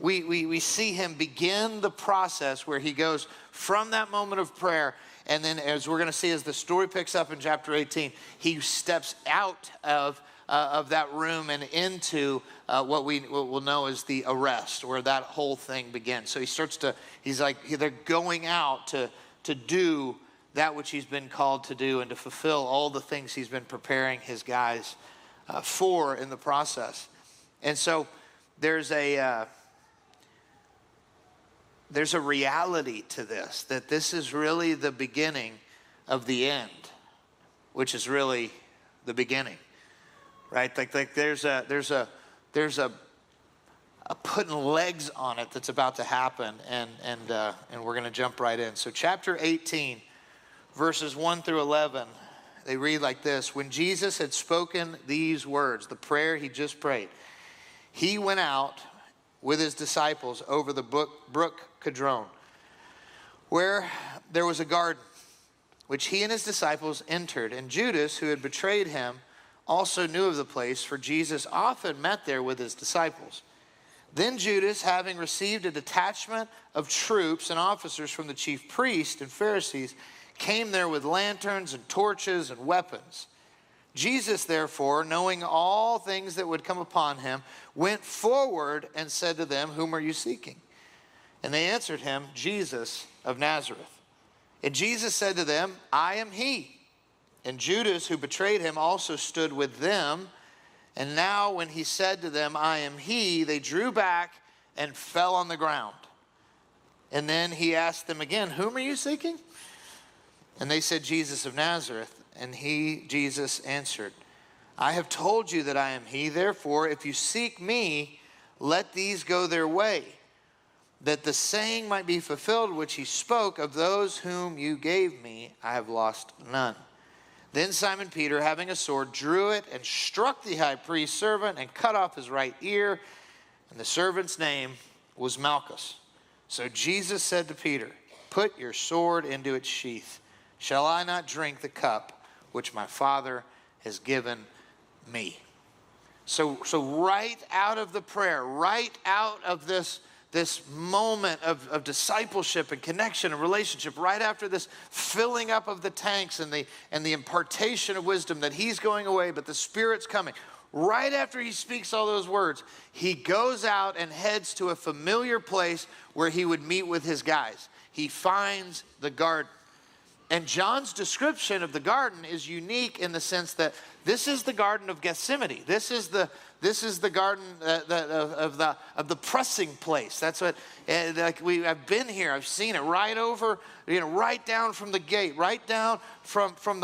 We see him begin the process where he goes from that moment of prayer, and then as we're going to see as the story picks up in chapter 18, he steps out of that room and into what we'll know as the arrest, where that whole thing begins. So he's like, they're going out to do that which he's been called to do and to fulfill all the things he's been preparing his guys for in the process. And so there's a reality to this, that this is really the beginning of the end, which is really the beginning, right? Like there's a putting legs on it that's about to happen, and we're going to jump right in. So chapter 18, verses 1 through 11, they read like this: When Jesus had spoken these words, the prayer he just prayed, he went out with his disciples over the brook Kidron, where there was a garden, which he and his disciples entered. And Judas, who had betrayed him, also knew of the place, for Jesus often met there with his disciples. Then Judas, having received a detachment of troops and officers from the chief priests and Pharisees, came there with lanterns and torches and weapons. Jesus, therefore, knowing all things that would come upon him, went forward and said to them, "Whom are you seeking?" And they answered him, "Jesus of Nazareth." And Jesus said to them, "I am he." And Judas, who betrayed him, also stood with them. And now when he said to them, "I am he," they drew back and fell on the ground. And then he asked them again, "Whom are you seeking?" And they said, "Jesus of Nazareth." And Jesus answered, "I have told you that I am he. Therefore, if you seek me, let these go their way, that the saying might be fulfilled which he spoke, of those whom you gave me, I have lost none." Then Simon Peter, having a sword, drew it and struck the high priest's servant and cut off his right ear. And the servant's name was Malchus. So Jesus said to Peter, "Put your sword into its sheath. Shall I not drink the cup which my Father has given me?" So right out of the prayer, right out of this moment of discipleship and connection and relationship, right after this filling up of the tanks and the impartation of wisdom that he's going away, but the Spirit's coming. Right after he speaks all those words, he goes out and heads to a familiar place where he would meet with his guys. He finds the garden. And John's description of the garden is unique in the sense that this is the Garden of Gethsemane. This is the garden of the pressing place. That's what I've been here. I've seen it right over, right down from the gate, right down from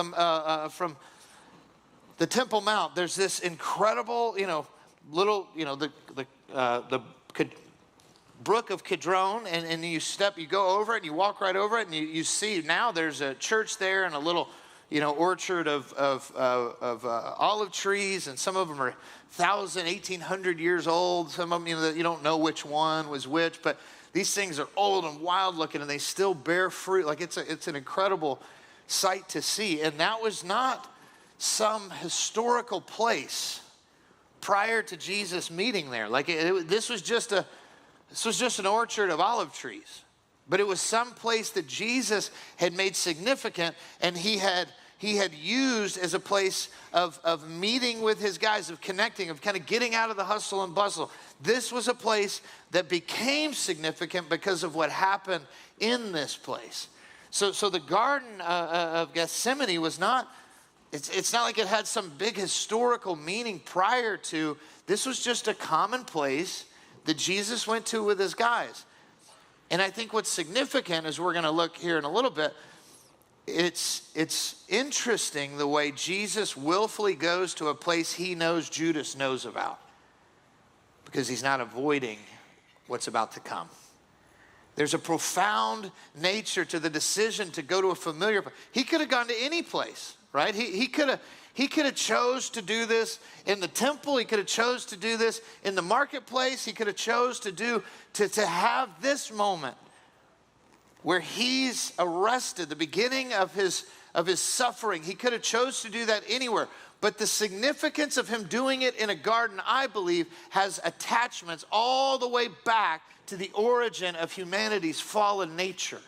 the Temple Mount. There's this incredible, little, the brook of Kidron, and you go over it and you walk right over it, and you see now there's a church there and a little orchard of olive trees, and some of them are 1,000, 1,800 years old. Some of them, you don't know which one was which, but these things are old and wild looking, and they still bear fruit. Like it's an incredible sight to see. And that was not some historical place prior to Jesus meeting there. Like this was just an orchard of olive trees, but it was some place that Jesus had made significant, and he had used as a place of meeting with his guys, of connecting, of kind of getting out of the hustle and bustle. This was a place that became significant because of what happened in this place. So the Garden of Gethsemane was not, it's not like it had some big historical meaning prior to. This was just a common place that Jesus went to with his guys. And I think what's significant, as we're going to look here in a little bit, it's interesting the way Jesus willfully goes to a place he knows Judas knows about, because he's not avoiding what's about to come. There's a profound nature to the decision to go to a familiar place. He could have gone to any place, right? He could have chose to do this in the temple. He could have chose to do this in the marketplace. He could have chose to have this moment where he's arrested, the beginning of his suffering. He could have chose to do that anywhere. But the significance of him doing it in a garden, I believe, has attachments all the way back to the origin of humanity's fallen nature.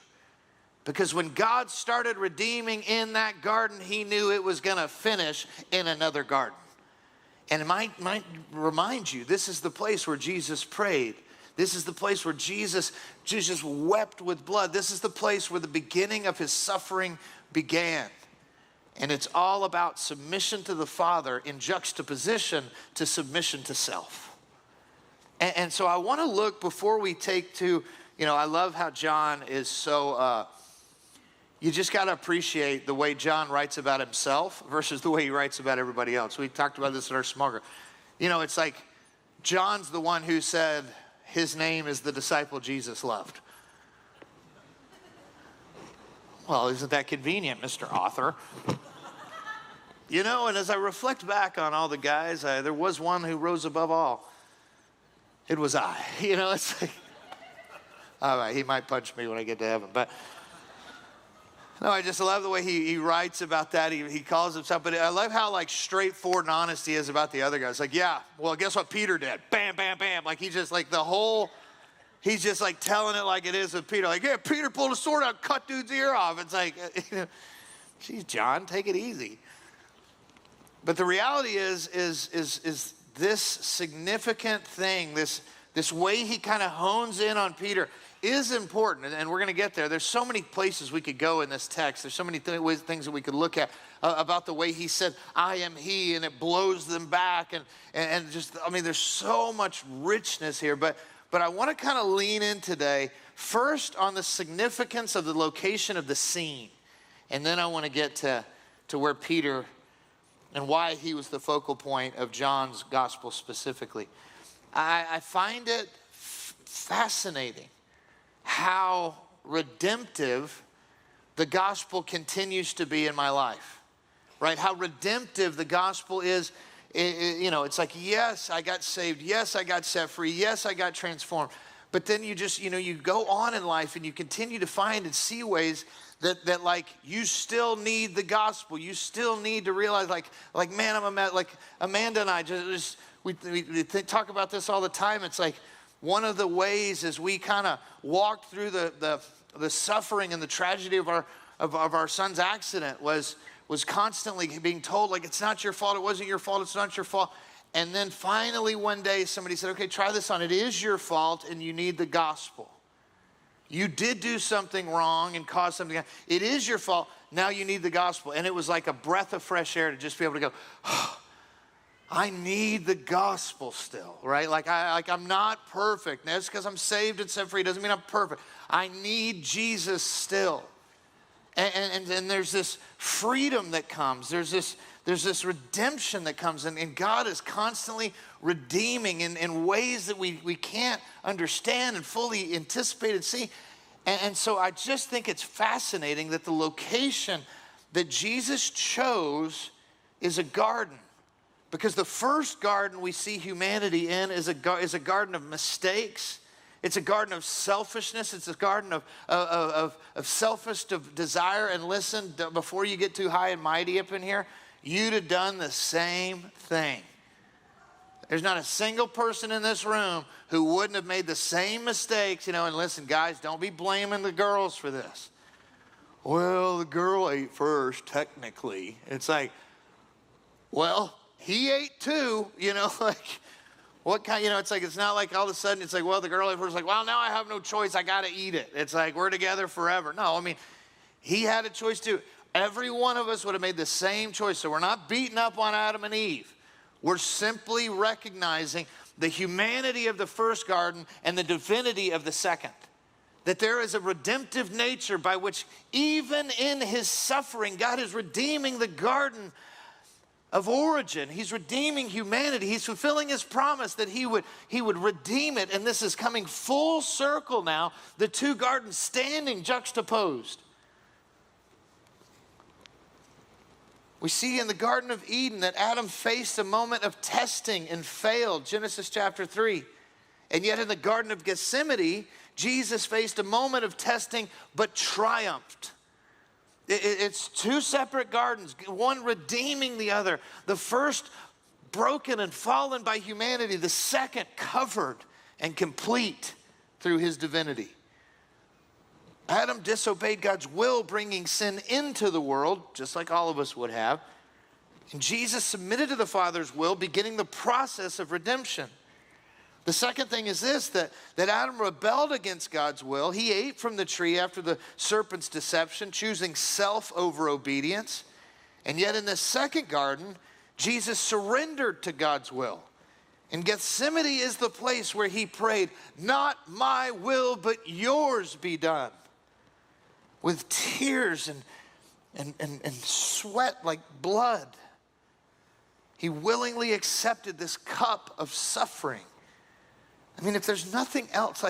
Because when God started redeeming in that garden, he knew it was going to finish in another garden. And it might remind you, this is the place where Jesus prayed. This is the place where Jesus wept with blood. This is the place where the beginning of his suffering began. And it's all about submission to the Father in juxtaposition to submission to self. And so I want to look, before we take to, I love how John is so, you just got to appreciate the way John writes about himself versus the way he writes about everybody else. We talked about this in our small group. It's like John's the one who said his name is the disciple Jesus loved. Well, isn't that convenient, Mr. Author? And as I reflect back on all the guys, there was one who rose above all. It was I. It's like, all right, he might punch me when I get to heaven. But no, I just love the way he writes about that. He calls himself, but I love how straightforward and honest he is about the other guys. Like, yeah, well, guess what Peter did? Bam, bam, bam. Like he just he's just telling it like it is with Peter. Like, yeah, Peter pulled a sword out, cut dude's ear off. It's like, geez, John, take it easy. But the reality is this significant thing, this way he kind of hones in on Peter is important, and we're going to get there. There's so many places we could go in this text. There's so many things that we could look at about the way he said, I am he, and it blows them back, and just, there's so much richness here, but I want to kind of lean in today, first on the significance of the location of the scene, and then I want to get to where Peter, and why he was the focal point of John's gospel specifically. I find it fascinating how redemptive the gospel continues to be in my life, right? How redemptive the gospel is. It's like, yes, I got saved. Yes, I got set free. Yes, I got transformed. But then you just, you go on in life and you continue to find and see ways that like you still need the gospel. You still need to realize like man, like Amanda and I we talk about this all the time. It's like one of the ways as we kind of walked through the suffering and the tragedy of our son's accident was constantly being told, like, it's not your fault, it wasn't your fault, it's not your fault. And then finally one day somebody said, okay, try this on. It is your fault and you need the gospel. You did do something wrong and cause something. It is your fault. Now you need the gospel. And it was like a breath of fresh air to just be able to go, oh, I need the gospel still, right? I'm not perfect. That's because I'm saved and set free. Doesn't mean I'm perfect. I need Jesus still. And there's this freedom that comes. There's this redemption that comes. And God is constantly redeeming in ways that we can't understand and fully anticipate and see. And so I just think it's fascinating that the location that Jesus chose is a garden. Because the first garden we see humanity in is a garden of mistakes. It's a garden of selfishness. It's a garden of selfish desire. And listen, before you get too high and mighty up in here, you'd have done the same thing. There's not a single person in this room who wouldn't have made the same mistakes, and listen, guys, don't be blaming the girls for this. Well, the girl ate first, technically. It's like, well, he ate too, what kind, it's like, it's not like all of a sudden it's like, well, the girl ate first, like, well, now I have no choice, I got to eat it. It's like, we're together forever. No, he had a choice too. Every one of us would have made the same choice. So we're not beating up on Adam and Eve. We're simply recognizing the humanity of the first garden and the divinity of the second. That there is a redemptive nature by which even in his suffering, God is redeeming the garden of origin. He's redeeming humanity. He's fulfilling his promise that he would redeem it. And this is coming full circle now, the two gardens standing juxtaposed. We see in the Garden of Eden that Adam faced a moment of testing and failed, Genesis chapter 3. And yet in the Garden of Gethsemane, Jesus faced a moment of testing but triumphed. It's two separate gardens, one redeeming the other. The first broken and fallen by humanity, the second covered and complete through his divinity. Adam disobeyed God's will, bringing sin into the world, just like all of us would have. And Jesus submitted to the Father's will, beginning the process of redemption. The second thing is this, that Adam rebelled against God's will. He ate from the tree after the serpent's deception, choosing self over obedience. And yet in the second garden, Jesus surrendered to God's will. And Gethsemane is the place where he prayed, not my will, but yours be done. With tears and sweat like blood, he willingly accepted this cup of suffering. If there's nothing else,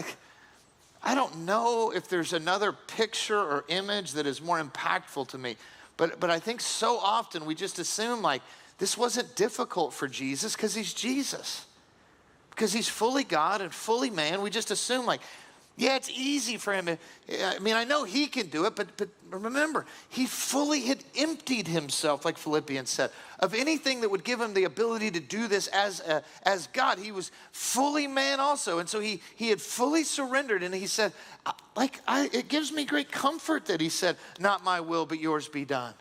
I don't know if there's another picture or image that is more impactful to me. But I think so often we just assume this wasn't difficult for Jesus because he's Jesus. Because he's fully God and fully man. We just assume yeah, it's easy for him. I know he can do it, but remember, he fully had emptied himself, like Philippians said, of anything that would give him the ability to do this as God. He was fully man also, and so he had fully surrendered, and he said, it gives me great comfort that he said, not my will, but yours be done.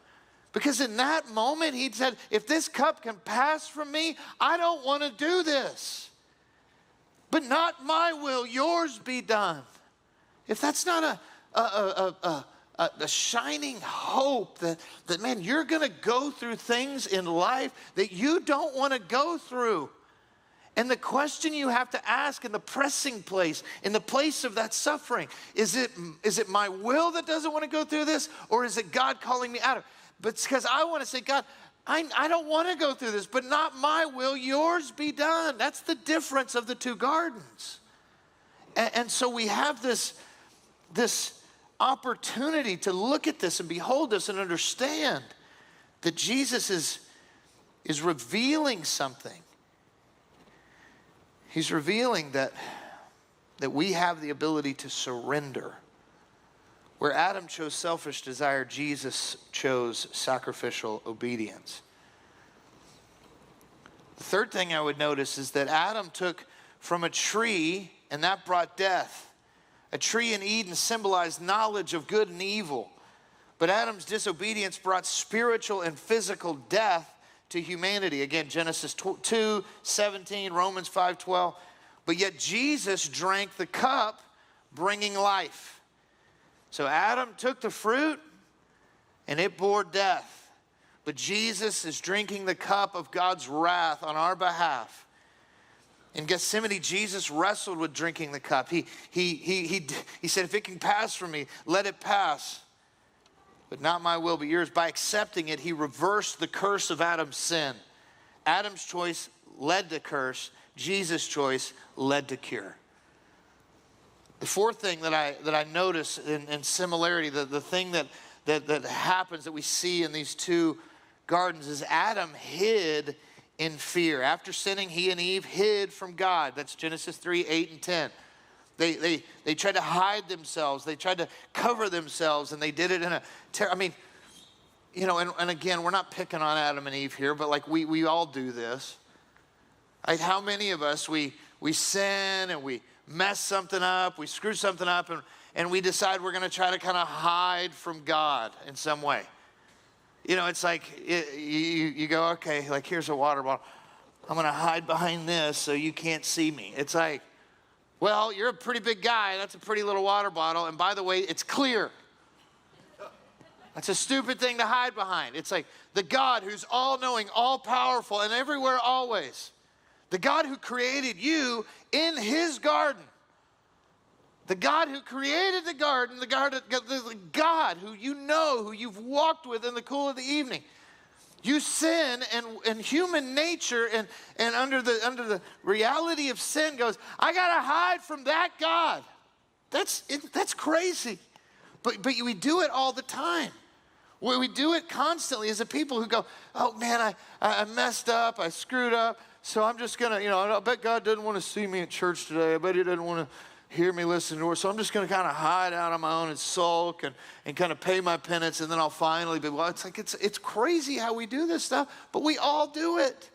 Because in that moment, he said, if this cup can pass from me, I don't want to do this. But not my will, yours be done. If that's not a shining hope that man, you're going to go through things in life that you don't want to go through. And the question you have to ask in the pressing place, in the place of that suffering, is it my will that doesn't want to go through this, or is it God calling me out of it? But it's because I want to say, God, I don't want to go through this, but not my will, yours be done. That's the difference of the two gardens. And so we have this opportunity to look at this and behold this and understand that Jesus is revealing something. He's revealing that we have the ability to surrender. Where Adam chose selfish desire, Jesus chose sacrificial obedience. The third thing I would notice is that Adam took from a tree, and that brought death. A tree in Eden symbolized knowledge of good and evil. But Adam's disobedience brought spiritual and physical death to humanity. Again, Genesis 2:17, Romans 5:12. But yet Jesus drank the cup, bringing life. So Adam took the fruit, and it bore death. But Jesus is drinking the cup of God's wrath on our behalf. In Gethsemane, Jesus wrestled with drinking the cup. He said, if it can pass from me, let it pass. But not my will, but yours. By accepting it, he reversed the curse of Adam's sin. Adam's choice led to curse. Jesus' choice led to cure. The fourth thing that I notice in similarity, the thing that that happens, that we see in these two gardens, is Adam hid in fear. After sinning, he and Eve hid from God. That's Genesis 3, 8, and 10. They tried to hide themselves. They tried to cover themselves, and they did it in a and again, we're not picking on Adam and Eve here, but like we all do this. Like, how many of us, we sin and we mess something up, we screw something up, and we decide we're going to try to kind of hide from God in some way. It's like you go, okay, like, here's a water bottle. I'm going to hide behind this so you can't see me. It's like, well, you're a pretty big guy. That's a pretty little water bottle. And by the way, it's clear. That's a stupid thing to hide behind. It's like the God who's all-knowing, all-powerful, and everywhere always. The God who created you in his garden. The God who created the garden, the God who who you've walked with in the cool of the evening. You sin, and human nature and under the reality of sin goes, I got to hide from that God. That's crazy. But we do it all the time. We do it constantly as a people who go, oh man, I messed up, I screwed up, so I'm just going to, I bet God doesn't want to see me at church today. I bet he doesn't want to hear me listen to her, so I'm just going to kind of hide out on my own and sulk and kind of pay my penance, and then I'll finally be, well, it's like, it's crazy how we do this stuff, but we all do it.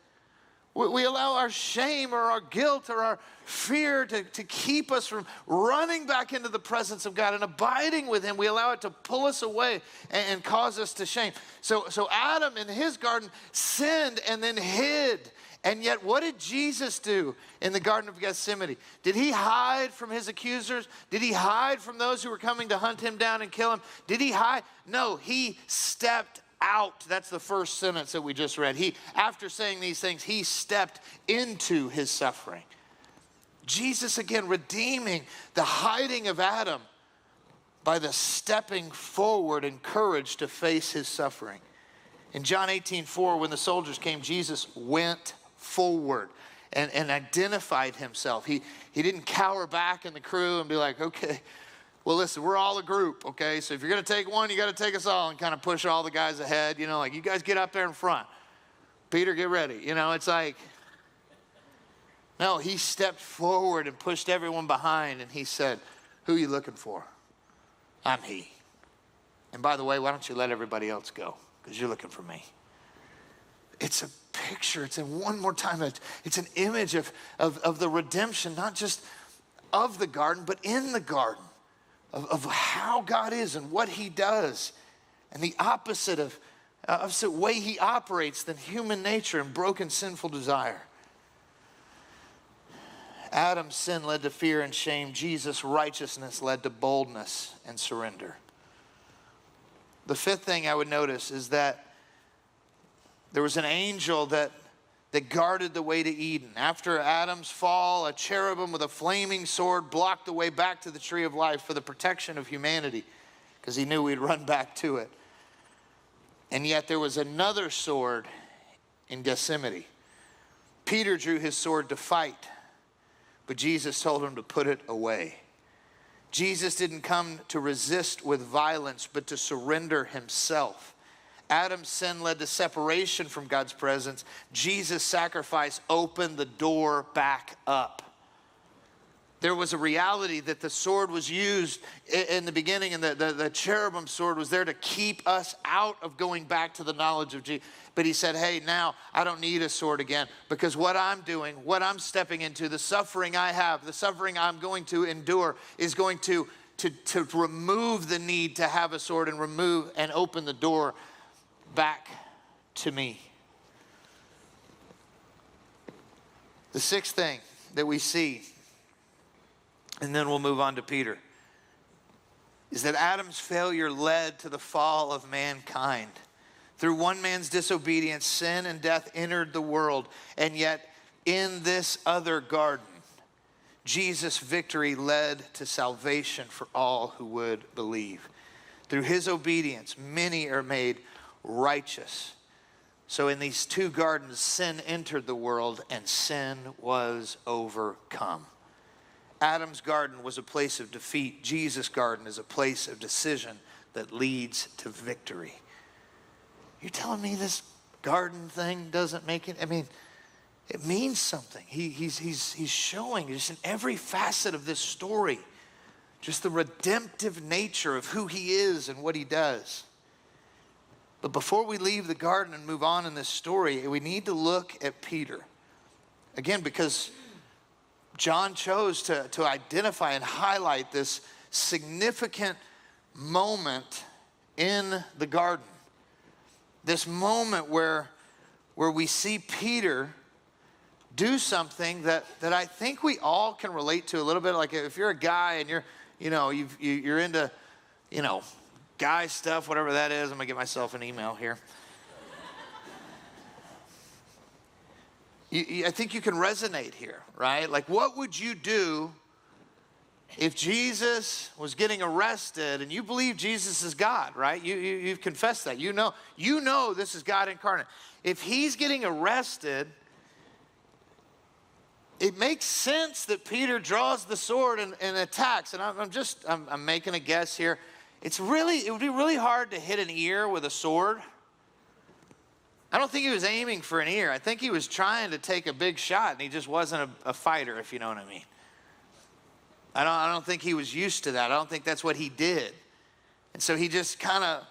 We allow our shame or our guilt or our fear to keep us from running back into the presence of God and abiding with him. We allow it to pull us away and cause us to shame. So Adam in his garden sinned and then hid. And yet what did Jesus do in the Garden of Gethsemane? Did he hide from his accusers? Did he hide from those who were coming to hunt him down and kill him? Did he hide? No, he stepped out. That's the first sentence that we just read. After saying these things, he stepped into his suffering. Jesus, again, redeeming the hiding of Adam by the stepping forward in courage to face his suffering. In John 18:4, when the soldiers came, Jesus went forward and identified himself. He didn't cower back in the crew and be like, okay, well, listen, we're all a group, okay? So if you're going to take one, you got to take us all, and kind of push all the guys ahead. Like, you guys get up there in front. Peter, get ready. It's like, no, he stepped forward and pushed everyone behind, and he said, who are you looking for? I'm he. And by the way, why don't you let everybody else go? Because you're looking for me. It's a picture. It's one more time. It's an image of the redemption, not just of the garden, but in the garden. Of how God is and what he does, and the opposite of the way he operates than human nature and broken sinful desire. Adam's sin led to fear and shame. Jesus' righteousness led to boldness and surrender. The fifth thing I would notice is that there was an angel that guarded the way to Eden. After Adam's fall, a cherubim with a flaming sword blocked the way back to the tree of life for the protection of humanity, because he knew we'd run back to it. And yet there was another sword in Gethsemane. Peter drew his sword to fight, but Jesus told him to put it away. Jesus didn't come to resist with violence, but to surrender himself. Adam's sin led to separation from God's presence. Jesus' sacrifice opened the door back up. There was a reality that the sword was used in the beginning, and the cherubim sword was there to keep us out of going back to the knowledge of Jesus. But he said, hey, now I don't need a sword again, because what I'm doing, what I'm stepping into, the suffering I have, the suffering I'm going to endure is going to remove the need to have a sword and remove and open the door back to me. The sixth thing that we see, and then we'll move on to Peter, is that Adam's failure led to the fall of mankind. Through one man's disobedience, sin and death entered the world. And yet, in this other garden, Jesus' victory led to salvation for all who would believe. Through his obedience, many are made righteous. So in these two gardens, sin entered the world and sin was overcome. Adam's garden was a place of defeat. Jesus' garden is a place of decision. that leads to victory. You're telling me this garden thing doesn't make it? I mean, it means something. He's showing just in every facet of this story, just the redemptive nature of who he is and what he does. But before we leave the garden and move on in this story, we need to look at Peter. Again, because John chose to identify and highlight this significant moment in the garden. This moment where we see Peter do something that I think we all can relate to a little bit. Like if you're a guy and you're into, guy stuff, whatever that is. I'm gonna get myself an email here. I think you can resonate here, right? Like, what would you do if Jesus was getting arrested and you believe Jesus is God, right? You've confessed that. You know this is God incarnate. If he's getting arrested, it makes sense that Peter draws the sword and attacks. And I'm making a guess here. It would be really hard to hit an ear with a sword. I don't think he was aiming for an ear. I think he was trying to take a big shot, and he just wasn't a fighter, if you know what I mean. I don't think he was used to that. I don't think that's what he did. And so he just kind of,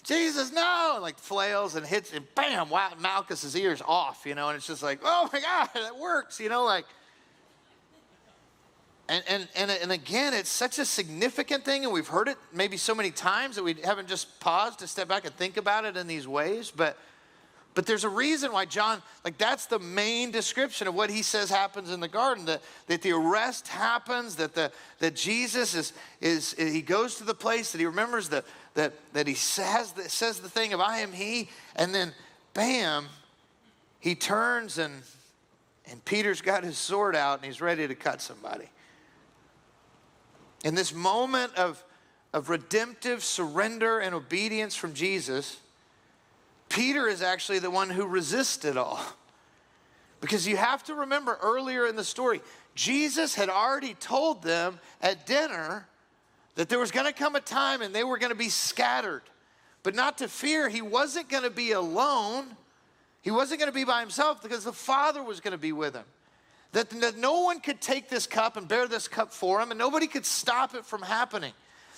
Jesus, no, and like flails and hits, and bam, wow, Malchus's ear's off, and it's just like, oh my God, that works, like. And again, it's such a significant thing, and we've heard it maybe so many times that we haven't just paused to step back and think about it in these ways. But there's a reason why John, that's the main description of what he says happens in the garden, that the arrest happens, that Jesus he goes to the place, that he remembers that he says the thing of I am he, and then bam, he turns and Peter's got his sword out and he's ready to cut somebody. In this moment of redemptive surrender and obedience from Jesus, Peter is actually the one who resists it all. Because you have to remember earlier in the story, Jesus had already told them at dinner that there was going to come a time and they were going to be scattered. But not to fear, he wasn't going to be alone. He wasn't going to be by himself because the Father was going to be with him. That no one could take this cup and bear this cup for him, and nobody could stop it from happening.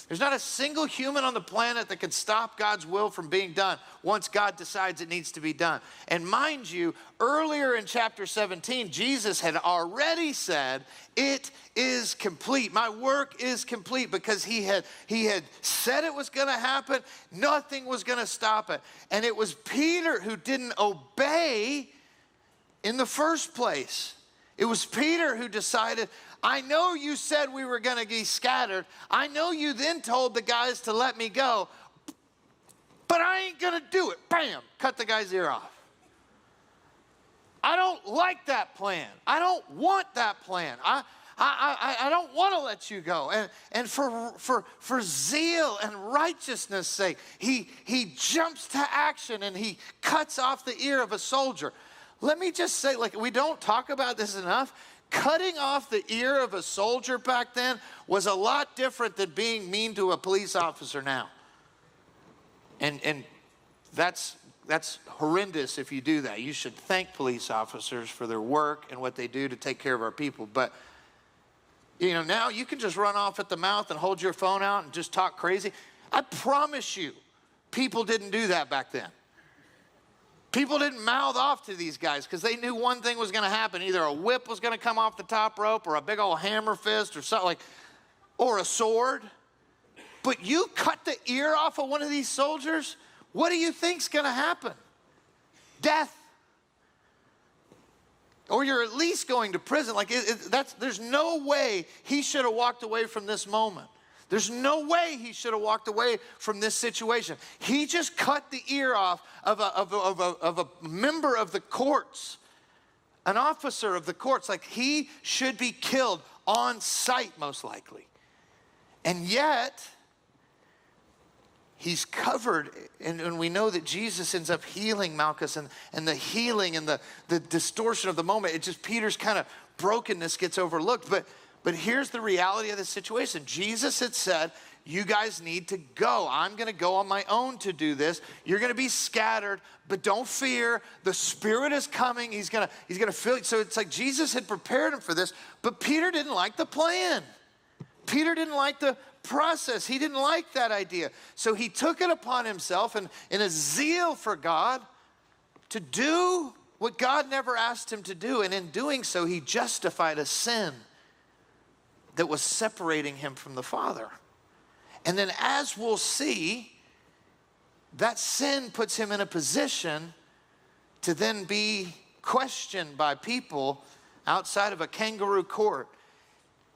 There's not a single human on the planet that could stop God's will from being done once God decides it needs to be done. And mind you, earlier in chapter 17, Jesus had already said, it is complete. My work is complete, because he had said it was going to happen. Nothing was going to stop it. And it was Peter who didn't obey in the first place. It was Peter who decided, I know you said we were going to be scattered. I know you then told the guys to let me go, but I ain't going to do it. Bam, cut the guy's ear off. I don't like that plan. I don't want that plan. I don't want to let you go. And for zeal and righteousness' sake, he jumps to action and he cuts off the ear of a soldier. Let me just say, we don't talk about this enough. Cutting off the ear of a soldier back then was a lot different than being mean to a police officer now. And that's horrendous if you do that. You should thank police officers for their work and what they do to take care of our people. But, now you can just run off at the mouth and hold your phone out and just talk crazy. I promise you, people didn't do that back then. People didn't mouth off to these guys because they knew one thing was going to happen. Either a whip was going to come off the top rope, or a big old hammer fist, or something or a sword. But you cut the ear off of one of these soldiers, what do you think's going to happen? Death. Or you're at least going to prison. There's no way he should have walked away from this moment. There's no way he should have walked away from this situation. He just cut the ear off of a member of the courts, an officer of the courts. He should be killed on sight, most likely. And yet, he's covered, and we know that Jesus ends up healing Malchus, and the healing and the distortion of the moment, Peter's kind of brokenness gets overlooked. But here's the reality of the situation. Jesus had said, you guys need to go. I'm going to go on my own to do this. You're going to be scattered, but don't fear. The Spirit is coming. He's going to fill you. So it's like Jesus had prepared him for this, but Peter didn't like the plan. Peter didn't like the process. He didn't like that idea. So he took it upon himself and in a zeal for God to do what God never asked him to do. And in doing so, he justified a sin that was separating him from the Father. And then as we'll see, that sin puts him in a position to then be questioned by people outside of a kangaroo court,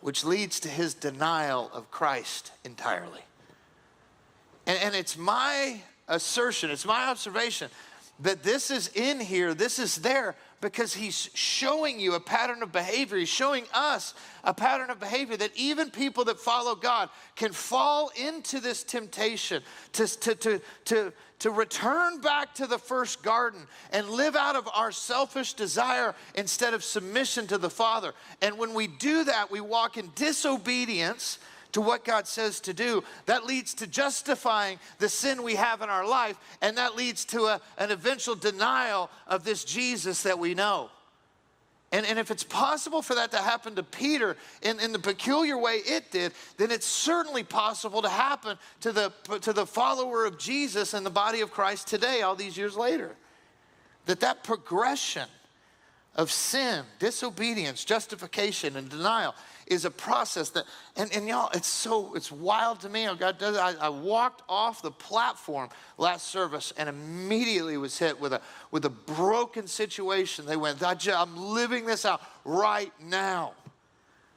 which leads to his denial of Christ entirely. And it's my assertion, it's my observation that this is in here, this is there, because he's showing you a pattern of behavior. He's showing us a pattern of behavior that even people that follow God can fall into this temptation to return back to the first garden and live out of our selfish desire instead of submission to the Father. And when we do that, we walk in disobedience to what God says to do. That leads to justifying the sin we have in our life, and that leads to an eventual denial of this Jesus that we know. And if it's possible for that to happen to Peter in the peculiar way it did, then it's certainly possible to happen to the follower of Jesus in the body of Christ today, all these years later. That progression of sin, disobedience, justification, and denial is a process that, and y'all, it's wild to me how God does it. I walked off the platform last service and immediately was hit with a broken situation. They went, I'm living this out right now.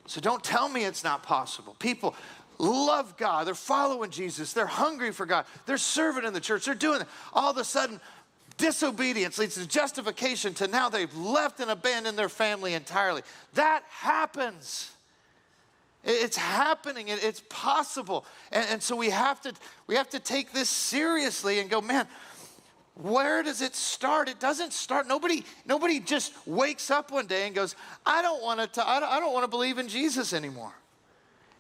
So don't tell me it's not possible. People love God. They're following Jesus. They're hungry for God. They're serving in the church. They're doing it. All of a sudden, disobedience leads to justification to now they've left and abandoned their family entirely. That happens. It's happening. It's possible. And so we have to take this seriously and go, man, where does it start? It doesn't start. Nobody just wakes up one day and goes, I don't want to believe in Jesus anymore.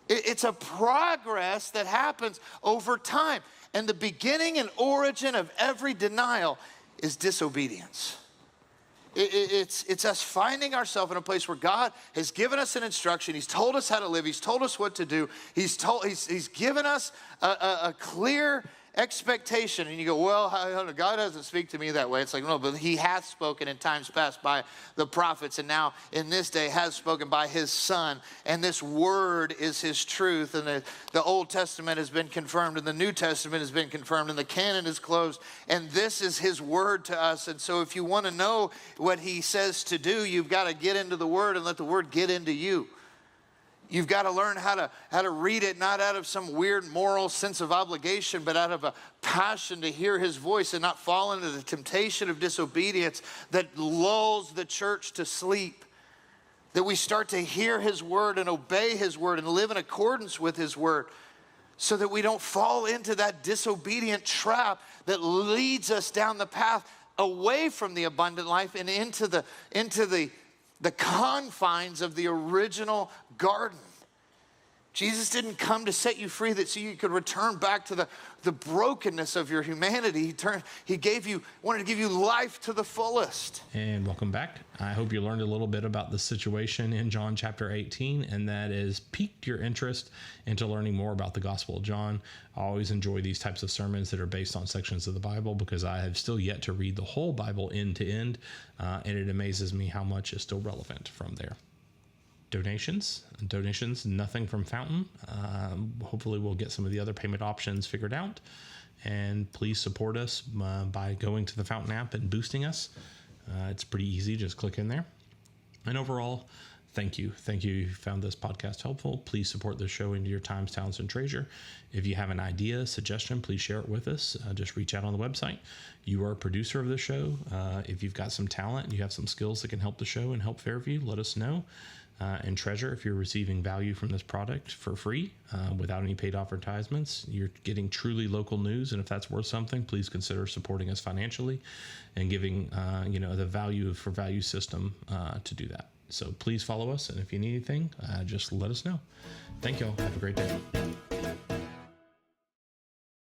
It's a progress that happens over time. And the beginning and origin of every denial is disobedience. It's us finding ourselves in a place where God has given us an instruction. He's told us how to live. He's told us what to do. He's given us a clear expectation. And you go, well, God doesn't speak to me that way. It's like, no, but he has spoken in times past by the prophets, and now in this day has spoken by his Son. And this word is his truth. And the Old Testament has been confirmed, and the New Testament has been confirmed, and the canon is closed. And this is his word to us. And so if you want to know what he says to do, you've got to get into the word and let the word get into you. You've got to learn how to read it, not out of some weird moral sense of obligation, but out of a passion to hear his voice and not fall into the temptation of disobedience that lulls the church to sleep. That we start to hear his word and obey his word and live in accordance with his word, so that we don't fall into that disobedient trap that leads us down the path away from the abundant life and into the confines of the original garden. Jesus didn't come to set you free so you could return back to the brokenness of your humanity. He wanted to give you life to the fullest. And welcome back. I hope you learned a little bit about the situation in John chapter 18, and that has piqued your interest into learning more about the Gospel of John. I always enjoy these types of sermons that are based on sections of the Bible, because I have still yet to read the whole Bible end to end, and it amazes me how much is still relevant from there. Donations, nothing from Fountain. Hopefully we'll get some of the other payment options figured out. And please support us by going to the Fountain app and boosting us. It's pretty easy. Just click in there. And overall, thank you. Thank you. You found this podcast helpful. Please support the show into your times, talents, and treasure. If you have an idea, suggestion, please share it with us. Just reach out on the website. You are a producer of the show. If you've got some talent, you have some skills that can help the show and help Fairview, let us know. And treasure, if you're receiving value from this product for free without any paid advertisements, you're getting truly local news. And if that's worth something, please consider supporting us financially and giving the value for value system to do that. So please follow us. And if you need anything, just let us know. Thank y'all. Have a great day.